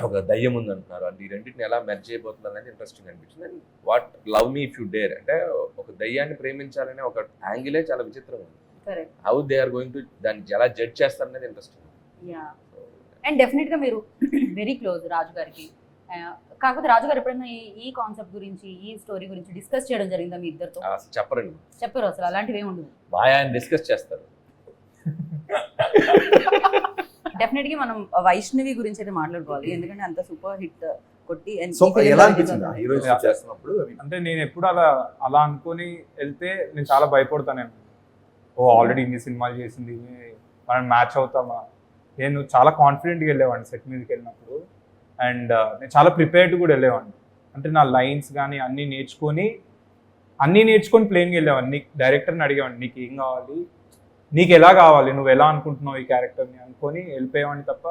ఒక దయ్యం ఉంది అంటున్నారు. అంటే ఈ రెండింటిని ఎలా మెర్జ్ చేయబోతున్నారు అనేది ఇంట్రెస్టింగ్ అనిపించింది. And what love me if you dare అంటే ఒక దయ్యాన్ని ప్రేమించాలనే ఒక యాంగిలే చాలా విచిత్రంగా ఉంది. How they are going to దాన్ని ఎలా జడ్జ్ చేస్తారనేది ఇంట్రెస్టింగ్. అండ్ డెఫినెట్ గా మీరు వెరీ క్లోజ్ రాజు గారికి. కాకపోతే రాజు గారు ఎప్పుడైనా ఈ కాన్సెప్ట్ గురించి, ఈ స్టోరీ గురించి డిస్కస్ చేయడం జరిగిందా మీ ఇద్దరితో? చెప్పరండి, చెప్పరు అసలు, అలాంటివి ఏమి ఉండదు. బాగా ఆయన డిస్కస్ చేస్తారు. డెఫినెట్ గా మనం వైష్ణవి గురించి అయితే మాట్లాడుకోవాలి, ఎందుకంటే అంత సూపర్ హిట్ కొట్టి. అంటే నేను ఎప్పుడు అలా అనుకొని వెళ్తే నేను చాలా భయపడతాను. ఆల్రెడీ ఇన్ని సినిమాలు చేసింది, మనం మ్యాచ్ అవుతామా. నేను చాలా కాన్ఫిడెంట్గా వెళ్ళేవాడిని సెట్ మీదకి వెళ్ళినప్పుడు. అండ్ నేను చాలా ప్రిపేర్డ్ కూడా వెళ్ళేవాడిని. అంటే నా లైన్స్ కానీ అన్నీ నేర్చుకొని ప్లేన్గా వెళ్ళేవాడిని. డైరెక్టర్ని అడిగేవాడిని, నీకు ఏం కావాలి, నీకు ఎలా కావాలి, నువ్వు ఎలా అనుకుంటున్నావు ఈ క్యారెక్టర్ని అనుకొని వెళ్ళిపోయేవాడిని తప్ప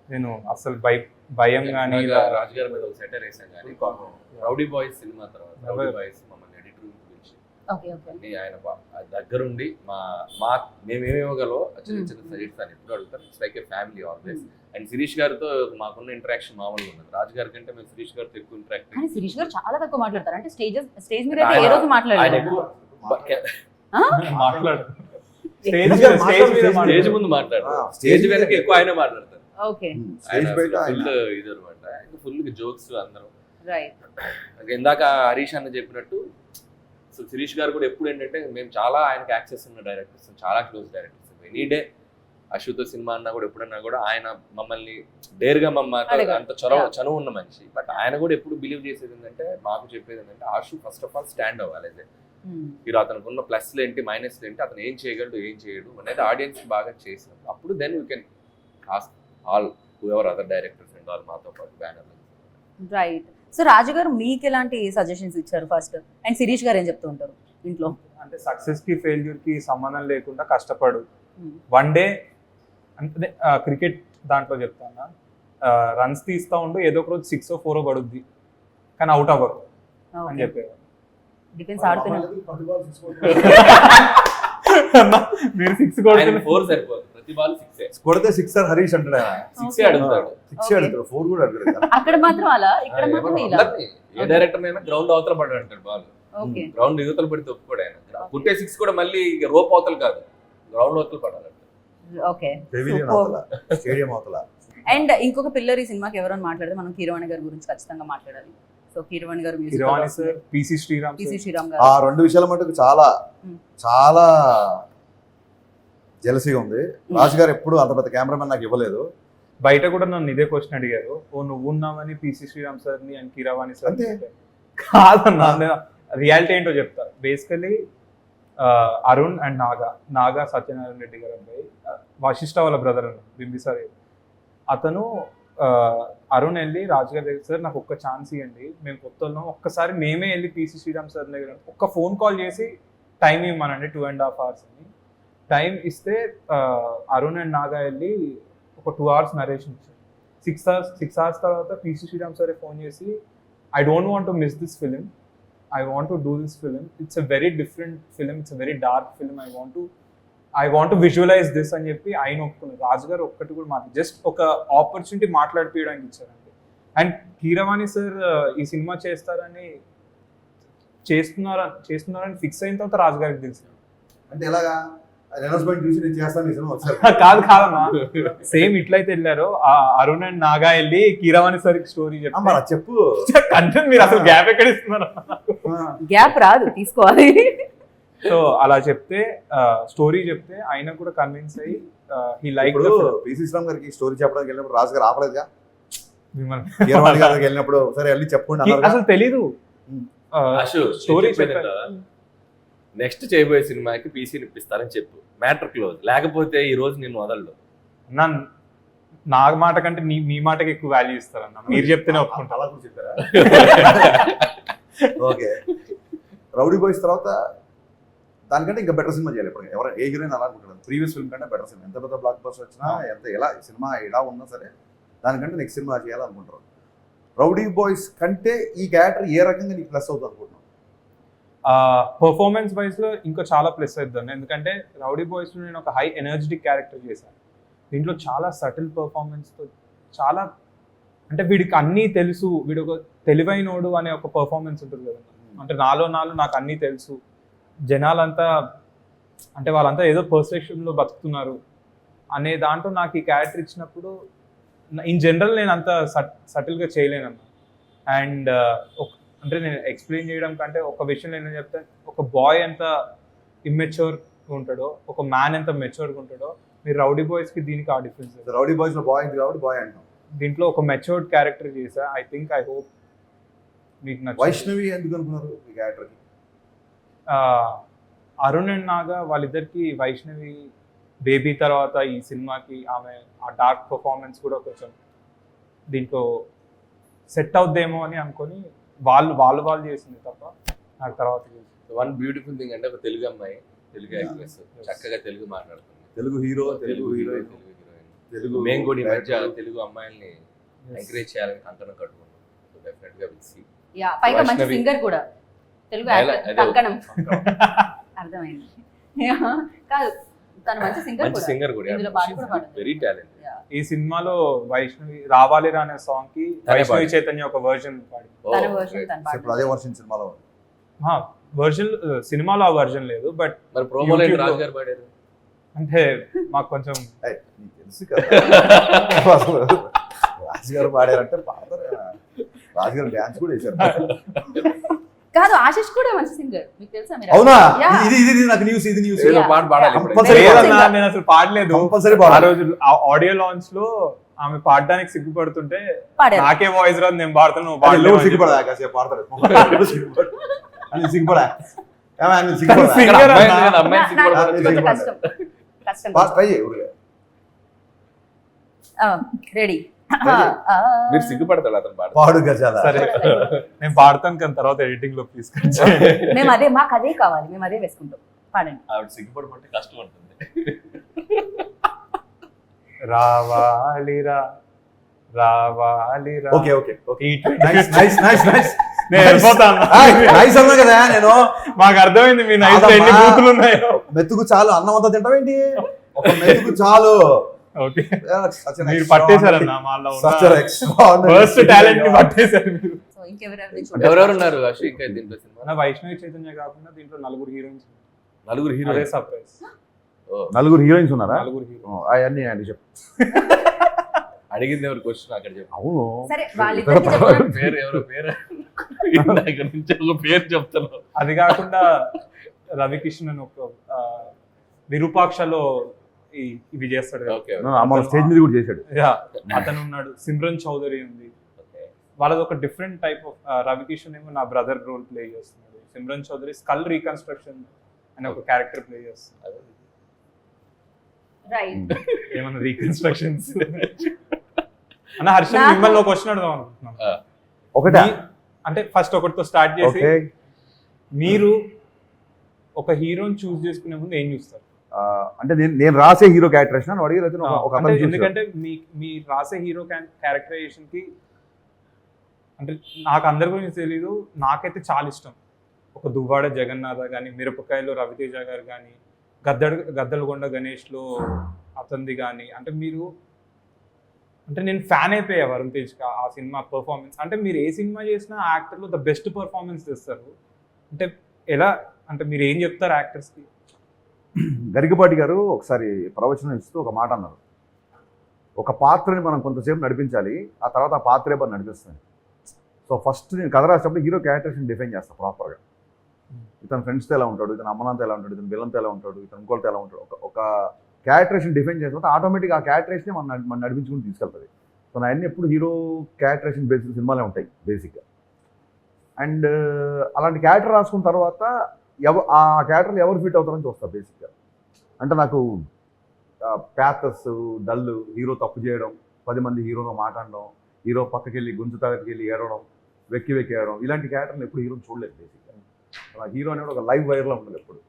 నేను అసలు భయం కానీ. రాజుగారి మీద ఒక సెటర్ వేసాం కానీ రౌడీ బాయ్స్ సినిమా తర్వాత రౌడీ బాయ్స్ మమ్మల్ని ఎడిటర్ గురించి ఆయన దగ్గరుండి మేమేమి ఇవ్వగలవో చిన్న చిన్న సజెషన్స్ అని ఎప్పుడు అడుగుతారు. It's like a family always. And Shirish గారితో మాకున్న ఇంటరాక్షన్ మామూలుగా ఉన్నది. రాజు గారి కంటే మేము శిరీష్ గారితో ఎక్కువ ఇంటరాక్ట్. కానీ శిరీష్ గారు చాలా తక్కువ మాట్లాడతారు. అంటే స్టేజ్ మీద ఏ రోజు మాట్లాడారు, స్టేజ్ ముందు మాట్లాడతారు, స్టేజ్ వెనక ఎక్కువ ఆయన మాట్లాడతారు. ఇది అనమాట, ఫుల్ జోక్స్ అందరం. ఇందాక హరీష్ అన్న చెప్పినట్టు సో శిరీష్ గారు కూడా ఎప్పుడు ఏంటంటే మేము చాలా ఆయనకి యాక్సెస్ ఉన్న డైరెక్టర్స్, చాలా క్లోజ్ డైరెక్టర్స్. ఎనీ డే అశ్వతో సినిమా అన్నా కూడా ఎప్పుడన్నా కూడా ఆయన మమ్మల్ని డేర్గా అడగడు. అంత చనువు ఉన్న మనిషి. బట్ ఆయన కూడా ఎప్పుడు బిలీవ్ చేసేది ఏంటంటే, మాకు చెప్పేది ఏంటంటే, ఆశు ఫస్ట్ ఆఫ్ ఆల్ స్టాండ్ అవ్వాలి. మీరు అతనికి ఉన్న ప్లస్లు ఏంటి, మైనస్లు ఏంటి, అతను ఏం చేయగలడు, ఏం చేయడు అనేది ఆడియన్స్ బాగా చేసినప్పుడు అప్పుడు then you can ask all ever other directors and all మాతో పాటు బ్యానర్. రైట్. సో రాజు గారు మీకు ఎలాంటి సజెషన్స్ ఇచ్చారు ఫస్ట్, అండ్ శిరీష్ గారు ఏం చెప్తూ ఉంటారు ఇంట్లో? అంటే సక్సెస్ కి ఫెయిల్యూర్ కి సంబంధం లేకుండా కష్టపడు. వన్ డే అంటే క్రికెట్ దాంట్లో చెప్తాను, రన్స్ తీస్తా ఉండు, ఏదో ఒక రోజు 6 or 4 పడుద్ది, కానీ అవుట్ అవ్వరు అని చెప్పేవారు. డిఫెన్స్ ఆడుతున్నారు. మీరు 6 కొడుతున్నారు, 4 సరిపోదు, ప్రతి బాల్ 6 కొడితే సిక్సర్ హరీష్ అంటాడు ఆయన. 6 అడుగుతాడు. 6 అడుగుతాడు, 4 కూడా అడుగుతాడు. అక్కడ మాత్రం అలా, ఇక్కడ మాత్రం ఇలా. అందరినీ, ఏ డైరెక్టర్ అయినా గ్రౌండ్ అవతల పడ్డాడు అంటాడు బాల్. ఓకే. గ్రౌండ్ యువతలు పడితే ఒప్పుకోడు ఆయన. కుట్టే 6 కూడా మళ్ళీ రోప్ అవతలు కాదు, గ్రౌండ్ అవతలు పడాలంట. ఓకే. పెవిలియన్ అవతల, స్టేడియం అవతల. అండ్ ఇంకొక పిల్లర్ ఈ సినిమాకి ఎవరైనా మాట్లాడితే మనం కీరవాణి గారి గురించి ఖచ్చితంగా మాట్లాడాలి. సో కీరవాణి గారు Keeravani sir, PC Sriram PC sir. Sriram ఆ గారు 2 విషయాల మటుకు చాలా చాలా జెలసీగా ఉంది. రాజు గారు ఎప్పుడు అంత పెద్ద కెమెరామెన్ నాకు ఇవ్వలేదు. బయట కూడా నన్ను ఇదే క్వశ్చన్ అడిగారు, ఓ నువ్వు ఉన్నావని పిసి శ్రీరామ్ సార్ ని అండ్ కీరవాణి సార్ అంతే. కాదన్నా, రియాలిటీ ఏంటో చెప్తా. బేసికలీ అరుణ్ అండ్ నాగా సత్యనారాయణ రెడ్డి గారు అబ్బాయి, వశిష్ఠ వాళ్ళ బ్రదర్ అన్న బింబిసార్. అతను అరుణ్ వెళ్ళి రాజుగారి దగ్గర, సార్ నాకు ఒక్క ఛాన్స్ ఇవ్వండి, మేము కొత్త ఉన్నాం, ఒక్కసారి మేమే వెళ్ళి పిసి శ్రీరామ్ సార్ దగ్గర ఒక్క ఫోన్ కాల్ చేసి టైం ఇవ్వమనండి 2.5 hours అని. టైం ఇస్తే అరుణ్ అండ్ నాగా వెళ్ళి ఒక 2 hours నరేషన్ ఇచ్చారు. 6 hours తర్వాత పిసి శ్రీరామ్ సార్ ఫోన్ చేసి, I don't want to miss this film, I want to do this film. It's a very different film. It's a very dark film. I want to visualize this అని చెప్పి ఆయన ఒప్పుకున్నారు. రాజు గారు ఒక్కటి కూడా జస్ట్ ఒక ఆపర్చునిటీ మాట్లాడిపోయడానికి ఇచ్చారండి. అండ్ కీరవాణి సార్ ఈ సినిమా చేస్తున్నారని ఫిక్స్ అయిన తర్వాత రాజు గారికి తెలిసింది. అంటే ఎలాగా అనౌన్స్మెంట్ చూసి నేను చేస్తాను ఈ సినిమా ఒకసారి. కాదమ్మా, సేమ్ ఇట్లయితే వెళ్ళారు అరుణ్ అండ్ నాగా వెళ్ళి కీరవాణి సార్ స్టోరీ అమ్మా చెప్పు. కంటెంట్ మీరు అసలు గ్యాప్ ఎక్కడ ఇస్తున్నారు? గ్యాప్ రాదు, తీసుకోవాలి. సో అలా చెప్తే స్టోరీ చెప్తే ఆయన కూడా కన్విన్స్ అయ్యి హీ లైక్ పిసి శ్రీరామ్ గారికి స్టోరీ చెప్పడానికి వెళ్ళినప్పుడు రాజు గారు ఆపలేదుగా. మిమ్మల్ని కీరవాణి గారికి వెళ్ళినప్పుడు సరే వెళ్ళి చెప్పుకోండి అన్నారు. అసలు తెలీదు స్టోరీ నెక్స్ట్ చేయబోయే సినిమాకి పీసీని ఇప్పిస్తారని చెప్పు, మ్యాటర్ క్లోజ్. లేకపోతే ఈ రోజు నేను వదలడు. నా మాట కంటే మీ మాటకి ఎక్కువ వాల్యూ ఇస్తారన్న, మీరు చెప్తేనే ఒప్పుకుంటా. అలా కూడా చెప్పారా? ఓకే. రౌడీ బాయ్స్ తర్వాత దానికంటే ఇంకా బెటర్ సినిమా చేయాలి. ఇప్పుడు ఎవరైనా ఏ హీరోయిన్ అలా అనుకుంటారు, ప్రీవియస్ ఫిల్మ్ కంటే బెటర్ సినిమా. ఎంత పెద్ద బ్లాక్ బస్టర్ వచ్చినా, ఎంత ఎలా సినిమా ఎలా ఉన్నా సరే దానికంటే నెక్స్ట్ సినిమా చేయాలనుకుంటారు. రౌడీ బాయ్స్ కంటే ఈ క్యారెక్టర్ ఏ రకంగా నీకు ప్లస్ అవుతుంది అనుకుంటున్నావు? పర్ఫార్మెన్స్ వైజ్ లో ఇంకా చాలా ప్లస్ అవుతుంది. ఎందుకంటే రౌడీ బాయ్స్ లో నేను ఒక హై ఎనర్జెటిక్ క్యారెక్టర్ చేశాను. దీంట్లో చాలా సటిల్ పర్ఫార్మెన్స్ తో, చాలా అంటే వీడికి అన్నీ తెలుసు, వీడు ఒక తెలివైనోడు అనే ఒక పర్ఫార్మెన్స్ ఉంటుంది కదా. అంటే నాలో నాకు అన్నీ తెలుసు, జనాలంతా అంటే వాళ్ళంతా ఏదో పర్సెప్షన్లో బతుకుతున్నారు అనే దాంట్లో నాకు ఈ క్యారెక్టర్ ఇచ్చినప్పుడు ఇన్ జనరల్ నేను అంత సటిల్గా చేయలేనన్నా. అండ్ అంటే నేను ఎక్స్ప్లెయిన్ చేయడం కంటే ఒక విషయం నేను చెప్తాను, ఒక బాయ్ ఎంత ఇమ్మెచ్యూర్గా ఉంటాడో, ఒక మ్యాన్ ఎంత మెచ్యూర్గా ఉంటాడో, మీరు రౌడీ బాయ్స్కి దీనికి ఆ డిఫరెన్స్. రౌడీ బాయ్స్లో బాయ్ ఉంది కాబట్టి బాయ్ అంటాం. దీంట్లో ఒక మెచ్యూర్డ్ క్యారెక్టర్ చేశా. ఐ హోప్ మీకు నచ్చింది. వైష్ణవి ఎందుకు అనుకున్నారు ఈ క్యారెక్టర్కి? అరుణ్ అండ్ నాగా వాళ్ళిద్దరికి వైష్ణవి బేబీ తర్వాత ఈ సినిమాకి ఆమె ఆ డార్క్ పర్ఫార్మెన్స్ కూడా కొంచెం దీంట్లో సెట్ అవుద్దేమో అని అనుకొని వాళ్ళు చేసింది తప్ప నాకు తర్వాత వన్ బ్యూటిఫుల్ థింగ్ అంటే ఒక తెలుగు అమ్మాయి, తెలుగు యాక్ట్రెస్, చక్కగా తెలుగు మాట్లాడుతుంది, తెలుగు హీరో, తెలుగు హీరోయిన్, తెలుగు. మేము కూడా ఈ మధ్య తెలుగు అమ్మాయిల్ని ఎంకరేజ్ చేయాలని కంకణం కట్టుకున్నాం. సో డెఫినెట్ గా విల్ సీ. యా, పైగా మంచి సింగర్ కూడా, తెలుగు యాక్టర్ కంకణం. అర్థమైంది. కాదు, తను మంచి సింగర్ కూడా, ఇందులో పాట కూడా పాడుతుంది. Very talent. ఈ సినిమాలో వైష్ణవి రావాలి రా అనే సాంగ్ కి వైష్ణవి చైతన్య ఒక వర్జన్ పాడి, తన వర్షన్ తను ఇప్పుడు అదే వర్షన్ సినిమాలో వర్జన్ సినిమాలో ఆ వర్జన్ లేదు. బట్ మరి ప్రోమోలో రాజు గారు పాడారు అంటే మాకు కొంచెం తెలుసు కదా. రాజు గారు పాడారంటే రాజు గారు డ్యాన్స్ కూడా వేశారు. కాదు ఆశిష్ కూడా మంచి సింగర్, మీకు తెలుసా? మీరు అవునా? Yeah. ఇది నాకు న్యూస్, ఇది న్యూస్. ఏదో Yeah. పాట పాడాలి ఇప్పుడు. Compulsory లేదన్నా, నేను అసలు పాడలేదు. కంపల్సరీ ఆ రోజు ఆడియో లాంచ్ లో ఆమె పాడడానికి సిగ్గుపడుతుంటే పాడారు. నాకే వాయిస్ రాదు, నేను పాడుతాను, నువ్వు పాడలేవు. పాడలేవు అని సిగ్గుపడా చెప్పి. కాసేపు పాడతాడు. సిగ్గుపడా సిగ్గుపడా Singer అక్కడ అమ్మాయి అన్నా. లేదు, అమ్మాయి సిగ్గుపడదు. కొంచెం కష్టం కష్టం. ట్రై చేయి ఊరికే. రెడీ. మీరు సిగ్గుపడతాడు అతను పాట. పాడు గజాల. సరే నేను పాడతాను, కానీ తర్వాత ఎడిటింగ్ లో తీసుకొచ్చి మేము అదే, మాకు అదే కావాలి, మేము అదే వేసుకుంటాం. పాడండి. ఆవిడ సిగ్గుపడమంటే కష్టం ఉంటుంది. రావాలిరా రావాలిరా. Okay okay okay. ఈ నైస్ నైస్ నైస్ నైస్. నేను వెళ్ళిపోతాను. నైస్ అన్నా కదా నేను. మాకు అర్థమైంది మీ నైస్ లో ఎన్ని బూతులు ఉన్నాయో. మెతుకు చాలు, అన్నం అంతా తింటావేంటి? ఒక మెతుకు చాలు. ఓకే, మీరు పట్టేశారన్న మాలో ఫస్ట్ టాలెంట్ ని పట్టేశారు మీరు. సో ఇంకెవరెవరు ఎవరెవరు ఉన్నారు అశ్వి ఇంకా దీంట్లో సినిమా? మన వైష్ణవి చైతన్య కాకుండా దీంట్లో నలుగురు హీరోయిన్స్. నలుగురు అదే హీరోయిన్స్. సర్ప్రైజ్. నలుగురు హీరోయిన్స్ ఉన్నారా? నలుగురు హీరో. అవన్నీ అండి చెప్పు. అడిగింది ఎవరు క్వశ్చన్ అక్కడ చెప్పు. అవును. సరే వాళ్ళిద్దరికి చెప్పండి. పేరు ఎవరో పేరు ఇందాక నుంచి ఒక పేరు చెప్తాను. అది కాకుండా రవికిషన్ అని ఒక విరూపాక్షలో ఇవి చేస్తాడు కదా. ఓకే మన స్టేజ్ మీద కూడా చేశాడు. Yeah, అతను ఉన్నాడు. సిమ్రన్ చౌదరి ఉంది. వాళ్ళది ఒక డిఫరెంట్ టైప్ ఆఫ్. రవికిషన్ ఏమో నా బ్రదర్ రోల్ ప్లే చేస్తున్నాడు. సిమ్రన్ చౌదరి స్కల్ రీకన్స్ట్రక్షన్ అనే ఒక క్యారెక్టర్ ప్లే చేస్తున్నాడు. రైట్. ఏమన్నా రీకన్స్ట్రక్షన్స్ అన్న. హర్షన్ మిమ్మల్ని ఒక క్వశ్చన్ అడుగుదాం అనుకుంటున్నాం. ఒకటే అంటే ఫస్ట్ ఒకటితో స్టార్ట్ చేసి, ఓకే. మీరు ఒక హీరోని చూస్ చేసుకునే ముందు ఏం చూస్తారు? అంటే నేను రాసే హీరో క్యారెక్టరేషన్ అని అడిగి ఒక అంటే అతను చూసాడు. ఎందుకంటే మీ రాసే హీరో క్యారెక్టరైజేషన్ కి, అంటే నాకు అందరి గురించి తెలీదు, నాకైతే చాలా ఇష్టం. ఒక దువ్వాడ జగన్నాథ కానీ, మిరపకాయలో రవితేజ గారు కానీ, గద్దలగొండ గణేష్లో అతనిది కానీ, అంటే మీరు, అంటే నేను ఫ్యాన్ అయిపోయా వరుణ్ తేజ్కి ఆ సినిమా పర్ఫార్మెన్స్. అంటే మీరు ఏ సినిమా చేసినా యాక్టర్లో ద బెస్ట్ పర్ఫార్మెన్స్ తెస్తారు. అంటే ఎలా, అంటే మీరు ఏం చెప్తారు యాక్టర్స్కి? గరికపాటి గారు ఒకసారి ప్రవచనం ఇస్తూ ఒక మాట అన్నారు. ఒక పాత్రని మనం కొంతసేపు నడిపించాలి, ఆ తర్వాత ఆ పాత్రే మనం నడిపిస్తుంది. సో ఫస్ట్ నేను కథ రాసేటప్పుడు హీరో క్యారెక్టర్స్ని డిఫైన్ చేస్తాను ప్రాపర్గా. ఇతను ఫ్రెండ్స్తో ఎలా ఉంటాడు, ఇతను అమ్మనంతో ఎలా ఉంటాడు, ఇతను విలన్తో ఎలా ఉంటాడు, ఇతను ఇంకోటితో ఎలా ఉంటాడు. ఒక క్యారెక్టరేషన్ డిఫైన్ చేసిన తర్వాత ఆటోమేటిక్గా ఆ క్యారెక్టరేషనే మనం నడిపించుకుని తీసుకెళ్తుంది. సో నా అన్ని ఎప్పుడు హీరో క్యారెక్టరేషన్ బేసిక్ సినిమాలే ఉంటాయి బేసిక్గా. అండ్ అలాంటి క్యారెక్టర్ రాసుకున్న తర్వాత ఆ క్యారెక్టర్లు ఎవరు ఫిట్ అవుతారని చూస్తారు బేసిక్గా. అంటే నాకు ప్యాథస్, డల్, హీరో తప్పు చేయడం, 10 మంది హీరోతో మాట్లాడడం, హీరో పక్కకి వెళ్ళి గుంజు తాగకి వెళ్ళి ఏడవడం, వెక్కి ఏడవడం, ఇలాంటి క్యారెక్టర్లు ఎప్పుడు హీరోని చూడలేదు బేసిక్గా. నాకు హీరో అనేది ఒక లైవ్ వైర్లో ఉంటుంది ఎప్పుడు.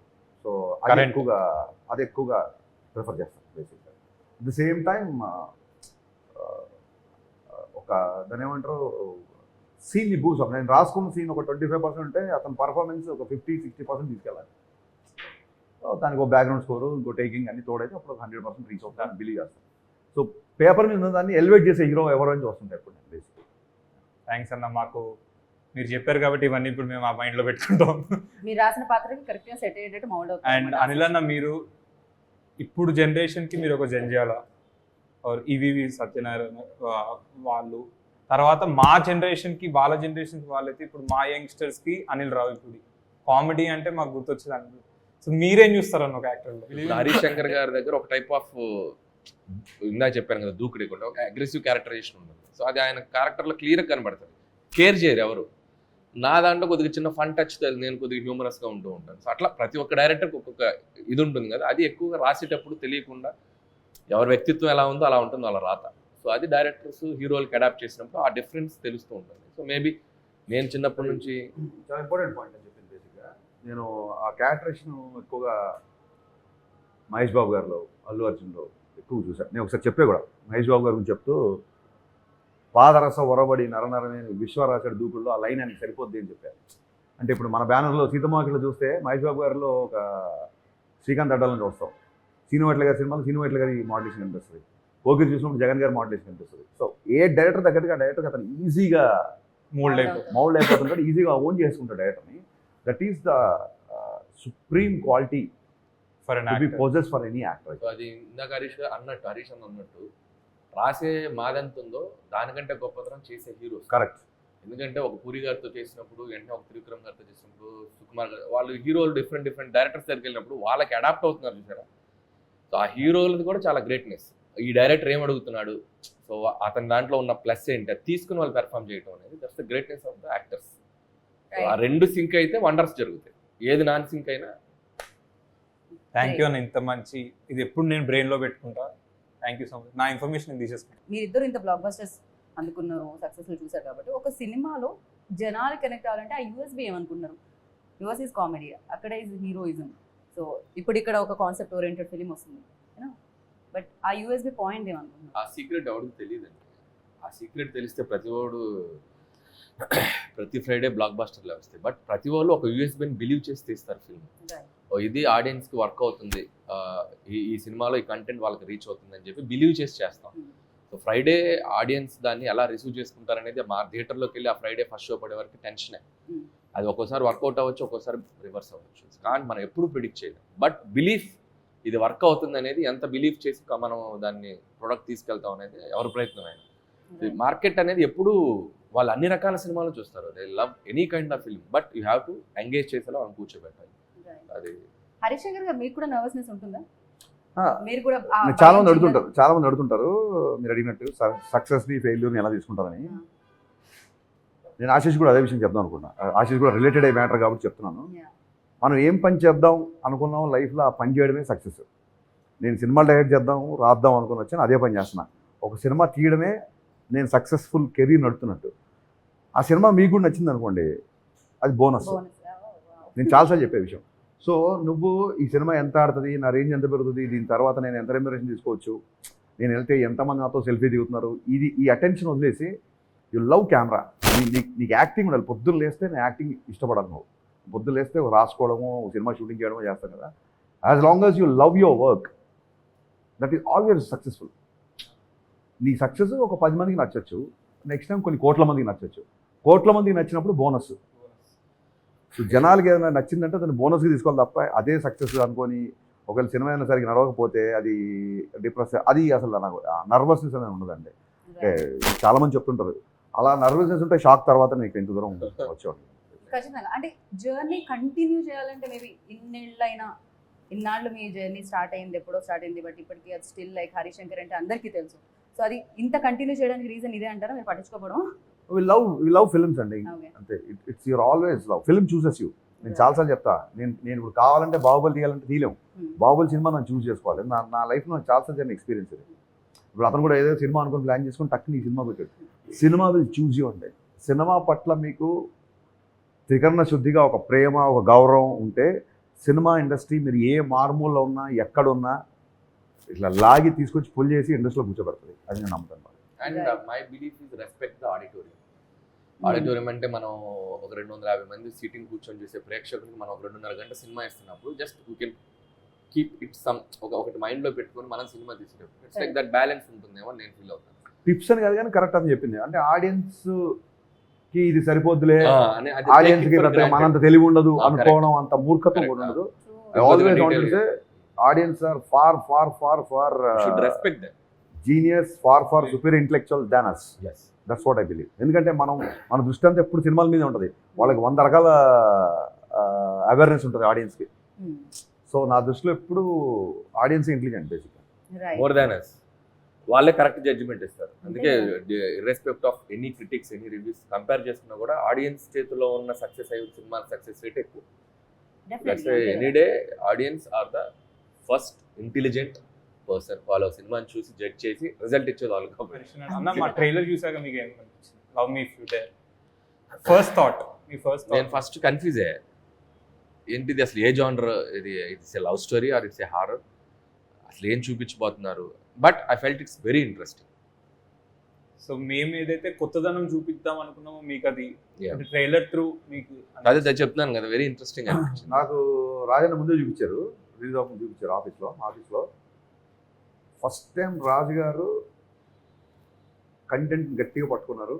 సో అది ఎక్కువగా ప్రిఫర్ చేస్తాను బేసిక్గా. అట్ ద సేమ్ టైం ఒక దాని ఏమంటారు, సీన్ని బూస్ట్. నేను రాసుకున్న సీన్ ఒక 25% ఉంటే అతని పర్ఫార్మెన్స్ ఒక 50-60% తీసుకెళ్ళాలి. దానికి ఒక బ్యాక్గ్రౌండ్ స్కోరు, ఇంకో టేకింగ్ అన్ని తోడైతే అప్పుడు 100% రీచ్ అవుతాను బిలీవ్ చేస్తాను. సో పేపర్ మీద దాన్ని ఎలివేట్ చేసే హీరో ఎవరు అని చూస్తుంటాయి ఇప్పుడు బేసిక్గా. థ్యాంక్స్ అన్న, మాకు మీరు చెప్పారు కాబట్టి ఇవన్నీ ఇప్పుడు మేము ఆ మైండ్లో పెట్టుకుంటాం. మీరు రాసిన పాత్రకి కరెక్ట్గా సెట్ అయ్యేటట్టు మౌల్డ్ అవుతుంది. అండ్ అనిల్ అన్న, మీరు ఇప్పుడు జనరేషన్కి మీరు ఒక జంజాల ఆర్ ఈవీవి సత్యనారాయణ వాళ్ళు, తర్వాత మా జనరేషన్కి వాళ్ళ జనరేషన్కి వాళ్ళైతే ఇప్పుడు మా యంగ్స్టర్స్కి అనిల్ రావిపూడి. కామెడీ అంటే మాకు గుర్తొచ్చేది అనిల్. సో మీరేం చూస్తారన్న ఒక యాక్టర్లో? హరీష్ శంకర్ గారి దగ్గర ఒక టైప్ ఆఫ్, ఇందాక చెప్పాను కదా, దూకుడికుండా ఒక అగ్రెసివ్ క్యారెక్టరైజేషన్ ఉంటుంది. సో అది ఆయన క్యారెక్టర్లో క్లియర్గా కనబడుతుంది. కేర్ చేయరు ఎవరు. నా దాంట్లో కొద్దిగా చిన్న ఫన్ టచ్, నేను కొద్దిగా హ్యూమరస్గా ఉంటూ ఉంటాను. సో అట్లా ప్రతి ఒక్క డైరెక్టర్కి ఒక్కొక్క ఇది ఉంటుంది కదా, అది ఎక్కువగా రాసేటప్పుడు తెలియకుండా ఎవరి వ్యక్తిత్వం ఎలా ఉందో అలా ఉంటుంది వాళ్ళ రాత. సో అది డైరెక్టర్స్ హీరోలకి అడాప్ట్ చేసినప్పుడు ఆ డిఫరెన్స్ తెలుస్తూ ఉంటుంది. సో మేబీ నేను చిన్నప్పటి నుంచి చాలా ఇంపార్టెంట్ పాయింట్ అని చెప్పింది బేసిక్గా. నేను ఆ క్యారెక్టరేషన్ ఎక్కువగా మహేష్ బాబు గారిలో, అల్లు అర్జున్లో ఎక్కువ చూసాను. నేను ఒకసారి చెప్పే కూడా మహేష్ బాబు గారి గురించి చెప్తూ, పాదరస ఒరబడి నరనరమే విశ్వరాశడి దూకుల్లో ఆ లైన్ అని సరిపోద్ది అని చెప్పారు. అంటే ఇప్పుడు మన బ్యానర్లో సీతమ్మకిలో చూస్తే మహేష్ బాబు గారిలో ఒక శ్రీకాంత్ అడ్డాలని చూస్తాం. సీనువెట్ల గారి సినిమాలో సీనువెట్ల గారి మోడలేషన్ కనిపిస్తుంది. ఓకే చూసినప్పుడు జగన్ గారి మోడలేషన్ కనిపిస్తుంది. సో ఏ డైరెక్టర్ తగ్గట్టుగా డైరెక్టర్ అతను ఈజీగా మౌల్డ్ అయిపోతుంటాడు, ఈజీగా ఓన్ చేసుకుంటాడు డైరెక్టర్ని. That is the supreme quality for possess for any actor. So అది ఇందాక హరీష్ అన్నట్టు రాసే మాదెంత ఉందో దానికంటే గొప్పతనం చేసే హీరోస్. కరెక్ట్. ఎందుకంటే ఒక పూరి గారితో చేసినప్పుడు వెంటనే ఒక త్రివిక్రమ్ గారితో చేసినప్పుడు సుకుమార్ గారు వాళ్ళు హీరోలు డిఫరెంట్ డైరెక్టర్స్ దగ్గరికి వెళ్ళినప్పుడు వాళ్ళకి అడాప్ట్ అవుతున్నారు చూసారా. సో ఆ హీరోలది కూడా చాలా గ్రేట్నెస్. ఈ డైరెక్టర్ ఏం అడుగుతున్నాడు, సో అతని దాంట్లో ఉన్న ప్లస్ ఏంటి అది తీసుకుని వాళ్ళు పెర్ఫామ్ చేయడం అనేది that's the greatness of the actors. ఆ రెండు సింక్ అయితే వండర్స్ జరుగుతాయి, ఏది నాన్ సింక్ అయినా. థ్యాంక్ యూ అన్న, ఇంత మంచి ఇది ఎప్పుడు నేను బ్రెయిన్లో పెట్టుకుంటా. Thank you so much. నా ఇన్ఫర్మేషన్ తీసేసుకుంటా. మీరిద్దరు ఇంత బ్లాక్ బస్టర్స్ అందుకున్నారు, సక్సెస్ఫుల్ చూసారు కాబట్టి ఒక సినిమాలో జనాలు కనెక్ట్ అవ్వాలంటే ఆ యూఎస్బి ఏమనుకుంటున్నారు? యూఎస్ ఈజ్ కామెడీ, అక్కడ ఈజ్ హీరోయిజం. సో ఇప్పుడు ఇక్కడ ఒక కాన్సెప్ట్ ఓరియంటెడ్ ఫిలిం వస్తుంది, బట్ ఆ యూఎస్బి పాయింట్ ఏమనుకుంటున్నారు? ఆ సీక్రెట్ ఎవరికి తెలియదండి. ఆ సీక్రెట్ తెలిస్తే ప్రతి ఫ్రైడే బ్లాక్ బస్టర్లో వస్తాయి. బట్ ప్రతి వాళ్ళు ఒక యూఎస్బీని బిలీవ్ చేసి తీస్తారు ఫిల్మ్. ఇది ఆడియన్స్కి వర్క్ అవుతుంది, ఈ సినిమాలో ఈ కంటెంట్ వాళ్ళకి రీచ్ అవుతుంది అని చెప్పి బిలీవ్ చేసి చేస్తాం. సో ఫ్రైడే ఆడియన్స్ దాన్ని ఎలా రిసీవ్ చేసుకుంటారనేది మా థియేటర్లోకి వెళ్ళి ఆ ఫ్రైడే ఫస్ట్ షో పడే వరకు టెన్షనే. అది ఒక్కోసారి వర్కౌట్ అవ్వచ్చు, ఒక్కోసారి రివర్స్ అవ్వచ్చు, కానీ మనం ఎప్పుడు ప్రిడిక్ట్ చేయలేం. బట్ బిలీఫ్ ఇది వర్క్ అవుతుంది అనేది, ఎంత బిలీవ్ చేసి మనం దాన్ని ప్రొడక్ట్ తీసుకెళ్తాం అనేది ఎవరి ప్రయత్నమైనా. మార్కెట్ అనేది ఎప్పుడు వాళ్ళు అన్ని రకాల సినిమాలు చూస్తారు, they love any kind of film, but you have to engage చేసేలా మనం కూర్చోబెట్టాలి. అది హరిశంకర్ గారు మీకు కూడా నర్వస్నెస్ ఉంటుందా? ఆ, మీరు కూడా చాలా మంది అడుగుతుంటారు మీరు అడిగినట్టు సక్సెస్ని ఫెయిల్యూర్ని ఎలా తీసుకుంటారని. నేను ఆశీష్ కూడా అదే విషయం చెప్దాం అనుకున్నా. ఆశీష్ కూడా రిలేటెడ్ అయ్యే మ్యాటర్ కాబట్టి చెప్తున్నాను. మనం ఏం పని చేద్దాం అనుకున్నాం లైఫ్లో ఆ పని చేయడమే సక్సెస్. నేను సినిమాలు డైరెక్ట్ చేద్దాం రాద్దాం అనుకుని వచ్చాను, అదే పని చేస్తున్నా. ఒక సినిమా తీయడమే నేను సక్సెస్ఫుల్ కెరీర్ నడుపుతున్నట్టు. ఆ సినిమా మీకు కూడా నచ్చింది అనుకోండి, అది బోనస్. నేను చాలాసార్లు చెప్పే విషయం. సో నువ్వు ఈ సినిమా ఎంత ఆడుతుంది, నా రేంజ్ ఎంత పెరుగుతుంది, దీని తర్వాత నేను ఎంత రెమ్యునరేషన్ తీసుకోవచ్చు, నేను వెళ్తే ఎంతమంది నాతో సెల్ఫీ దిగుతున్నారు, ఈ అటెన్షన్ వదిలేసి యు లవ్ కెమెరా. నీకు యాక్టింగ్ ఉండాలి. పొద్దున్న లేస్తే నేను యాక్టింగ్ ఇష్టపడాలి. నువ్వు పొద్దున్న లేస్తే రాసుకోవడము, సినిమా షూటింగ్ చేయడమో చేస్తాను కదా. As long as you love your work, that is always successful. నీ సక్సెస్ ఒక 10 మందికి నచ్చచ్చు, నెక్స్ట్ టైం కొన్ని కోట్ల మందికి నచ్చచ్చు. కోట్ల మందికి నచ్చినప్పుడు బోనస్. సో జనాలకి ఏదైనా నచ్చిందంటే దాన్ని బోనస్కి తీసుకోవాలి తప్ప అదే సక్సెస్ అనుకొని ఒకవేళ సినిమా అయినా సరిగ్గా నడవకపోతే అది డిప్రెస్, అది అసలు నాకు నర్వస్నెస్ అనేది ఉండదండి. చాలామంది చెప్తుంటారు అలా నర్వస్నెస్ ఉంటే షాక్ తర్వాత నీకు ఎంత దూరం వచ్చేవాడు. ఖచ్చితంగా. అంటే జర్నీ కంటిన్యూ చేయాలంటే మేబీ ఇన్నాళ్ళు మీ జర్నీ స్టార్ట్ అయింది, ఎప్పుడో స్టార్ట్ అయింది, బట్ ఇప్పటికీ అది స్టిల్ లైక్ హరిశంకర్ అంటే అందరికీ తెలుసు. సో అది ఇంత కంటిన్యూ చేయడానికి రీజన్ ఇదే అంటారా, మీరు పట్టించుకోవడం? వి లవ్ ఫిల్మ్స్ అండి, అంతే. It's your always love. Film chooses you. నేను చాలాసార్లు చెప్తా, నేను ఇప్పుడు కావాలంటే బాహుబలి తీయాలంటే తీయలేము. బాహుబలి సినిమా నన్ను చూస్ చేసుకోవాలి. నా లైఫ్లో నాకు చాలాసార్లు జరిగిన ఎక్స్పీరియన్స్ ఇది. ఇప్పుడు అతను కూడా ఏదో సినిమా అనుకుని ప్లాన్ చేసుకుని టక్కుని ఈ సినిమా పెట్టాడు. సినిమా విల్ చూజ్ యూ అండి. సినిమా పట్ల మీకు త్రికరణ శుద్ధిగా ఒక ప్రేమ, ఒక గౌరవం ఉంటే సినిమా ఇండస్ట్రీ మీరు ఏ మారుమూలలో ఉన్నా ఎక్కడున్నా ఇట్లా లాగి తీసుకొచ్చి పుల్ చేసి ఇండస్ట్రీలో కూర్చోబెడుతుంది. అది నేను నమ్ముతాను. And my belief is respect the auditorium. Auditorium అంటే మనం ఒక 250 మంది సీటింగ్ కూర్చొని చూసే ప్రేక్షకులకి మనం ఒక 2.5 గంట సినిమా ఇస్తున్నప్పుడు just you can keep it ఒకటి మైండ్లో పెట్టుకొని మనం సినిమా తీసేటప్పుడు ఇట్స్ లైక్ దట్ బ్యాలెన్స్ ఉంటుందేమో నేను ఫీల్ అవుతాను. టిప్స్ అని కాదు కానీ కరెక్ట్ అని చెప్పింది. అంటే ఆడియన్స్కి ఇది సరిపోద్దులే, ఆడియన్స్కి మనంత తెలివి ఉండదు అనుకోవడం, అంత మూర్ఖత్వం కూడా ఉండదు. I always want to say audience are far respect genius, far superior intellectual than us. yes, that's what I believe. ఎందుకంటే మన దృష్టి అంతా ఎప్పుడు సినిమాల మీద ఉంటుంది. వాళ్ళకి 100 రకాల అవేర్నెస్ ఉంటుంది ఆడియన్స్కి. సో నా దృష్టిలో ఎప్పుడు ఆడియన్స్ ఇంటెలిజెంట్ బేసిక్గా మోర్ దాన్ అస్. వాళ్ళే కరెక్ట్ జడ్జిమెంట్ ఇస్తారు. అందుకే irrespective of any critics, any reviews compare చేసుకున్నా కూడా ఆడియన్స్ చేతిలో ఉన్న సక్సెస్ అయ్యే సినిమా సక్సెస్ రేట్ ఎక్కువ. Any day audience are the first intelligent person. వాళ్ళ సినిమాని చూసి జడ్జ్ చేసి రిజల్ట్ ఇచ్చేది వాళ్ళు. అన్న మా ట్రైలర్ చూసాక మీకు ఏమనిపించింది? Love me if you dare. First thought, మీ ఫస్ట్ థాట్. నేను ఫస్ట్ కన్ఫ్యూజ్ అయ్యా, ఏంటిది అసలు ఏ జానర్ ఇది? It's a love story or it's a horror? అసలు ఏం చూపించబోతున్నారు? But I felt it's very interesting. So మేము ఏదైతే కొత్తదనం చూపిద్దాం అనుకున్నామో మీకు అది ట్రైలర్ త్రూ మీకు అదే చెప్తున్నాను కదా, వెరీ ఇంట్రెస్టింగ్ అనిపించింది. నాకు రాజన్న ముందే చూపించారు, రిలీజ్ ఆఫ్ చూపించారు ఆఫీస్లో. ఫస్ట్ టైం రాజు గారు కంటెంట్ గట్టిగా పట్టుకున్నారు.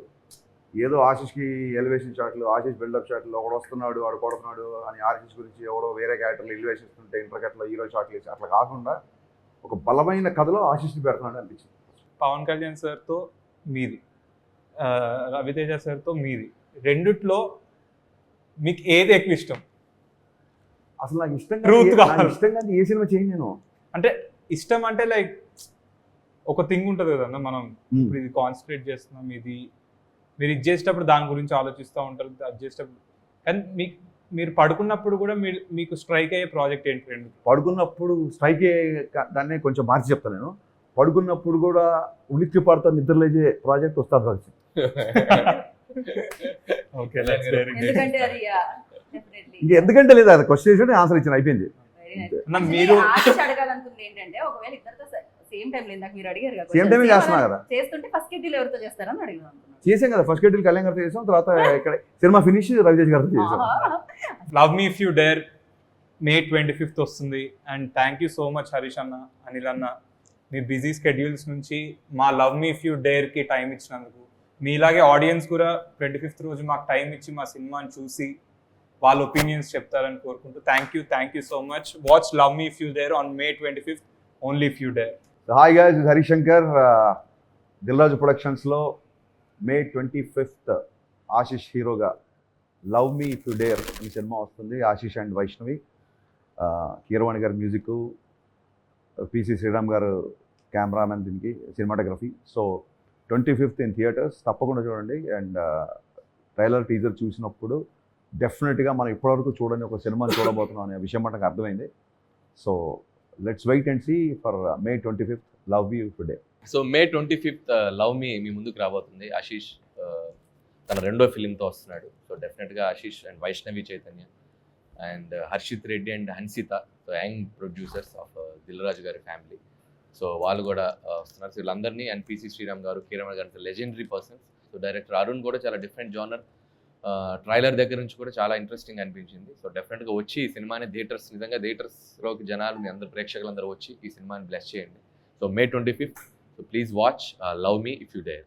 ఏదో ఆశీష్కి ఎలివేషన్ షాట్లు, ఆశీష్ బిల్డప్ షాట్లు, ఒకడు వస్తున్నాడు వాడు కొడుతున్నాడు అని ఆశీష్ గురించి ఎవడో వేరే క్యారెక్టర్లు ఎలివేషన్ ఇస్తుంటే ఇంటర్కట్లో హీరో షాట్లు వేసి అట్లా కాకుండా ఒక బలమైన కథలో ఆశీష్ని పెడుతున్నాడు అనిపించింది. పవన్ కళ్యాణ్ సార్తో మీది రవితేజ సార్తో మీది, రెండిట్లో మీకు ఏది ఎక్కువ ఇష్టం? అసలు నాకు Truth కావాలి. ఇష్టంగా ఏ సినిమా చేయను నేను. అంటే ఇష్టం అంటే లైక్ ఒక థింగ్ ఉంటుంది కదన్న, మనం ఇప్పుడు ఇది కాన్సన్ట్రేట్ చేస్తున్నాం, ఇది మీరు ఇది చేసేటప్పుడు దాని గురించి ఆలోచిస్తూ ఉంటారు, అది చేసేటప్పుడు. కానీ మీరు పడుకున్నప్పుడు కూడా మీకు స్ట్రైక్ అయ్యే ప్రాజెక్ట్ ఏంటి? రెండు పడుకున్నప్పుడు స్ట్రైక్ దాన్ని కొంచెం మార్చి చెప్తాను నేను. పడుకున్నప్పుడు కూడా ఉలిక్కి పడుతూ నిద్రలేసే ప్రాజెక్ట్ ఉస్తాద్ భగత్ సింగ్. ఓకే, ఎందుకంటే అది డెఫినెట్లీ ఇంకా ఎందుకంటే లేదు, అది క్వశ్చన్ చేసి ఆన్సర్ ఇచ్చిన అయిపోయింది. మీరు అడగాలనుకుంది ఏంటంటే ఒకవేళ ఇద్దరితో సేమ్ టైం లేదు, నాకు మీరు అడిగారు కదా, సేమ్ టైం చేస్తున్నా కదా. చేస్తుంటే ఫస్ట్ షెడ్యూల్ ఎవరితో చేస్తారని అడిగాను అనుకున్నాను. చేసాం కదా, ఫస్ట్ షెడ్యూల్ కళ్యాణ్ గారితో చేసాం, తర్వాత ఇక్కడ సినిమా ఫినిష్ రవితేజ్ గారితో చేసాం. Love me if you dare May 25th వస్తుంది. And thank you so much Harish అన్న, అనిల్ అన్న, మీ బిజీ స్కెడ్యూల్స్ నుంచి మా లవ్ మీ ఇఫ్ యూ డేర్కి టైం ఇచ్చినందుకు. మీలాగే ఆడియన్స్ కూడా 25th రోజు మాకు టైం ఇచ్చి మా సినిమాని చూసి వాళ్ళ ఒపీనియన్స్ చెప్తారని కోరుకుంటూ thank you so much. Watch love me if you dare on May 25th, only if you dare. Hi guys, ఇది హరీష్ శంకర్. దిల్రాజు ప్రొడక్షన్స్లో May 25th ఆశిష్ హీరోగా love me if you dare ఈ సినిమా వస్తుంది. ఆశిష్ అండ్ వైష్ణవి, కీరవాణి గారి మ్యూజిక్, పిసి శ్రీరామ్ గారు కెమెరామెన్, దీనికి cinematography. So 25th in theatres, తప్పకుండా చూడండి. అండ్ ట్రైలర్ టీజర్ చూసినప్పుడు డెఫినెట్గా మనం ఇప్పటివరకు చూడని ఒక సినిమాని చూడబోతున్నాం అనే విషయం మనకు అర్థమైంది. So let's wait and see for May 25th love you today. So May 25th love me మీ ముందుకు రాబోతుంది. ఆశీష్ తన రెండో ఫిలింతో వస్తున్నాడు. సో డెఫినెట్గా Ashish and Vaishnavi Chaitanya and Harshit Reddy and Hansitha, so young producers of Dil Raju గారి ఫ్యామిలీ, సో వాళ్ళు కూడా వస్తున్నారు. సో వీళ్ళందరినీ, అండ్ పిసి శ్రీరామ్ గారు, కీరవాణి గారు, legendary persons. So director Arun కూడా చాలా డిఫరెంట్ జోనర్. ట్రైలర్ దగ్గర నుంచి కూడా చాలా ఇంట్రెస్టింగ్ అనిపించింది. సో డెఫినెట్గా వచ్చి ఈ సినిమాని నిజంగా థియేటర్స్లోకి జనాలు, అందరు ప్రేక్షకులందరూ వచ్చి ఈ సినిమాని బ్లెస్ చేయండి. So May 25th, so please watch love me if you dare.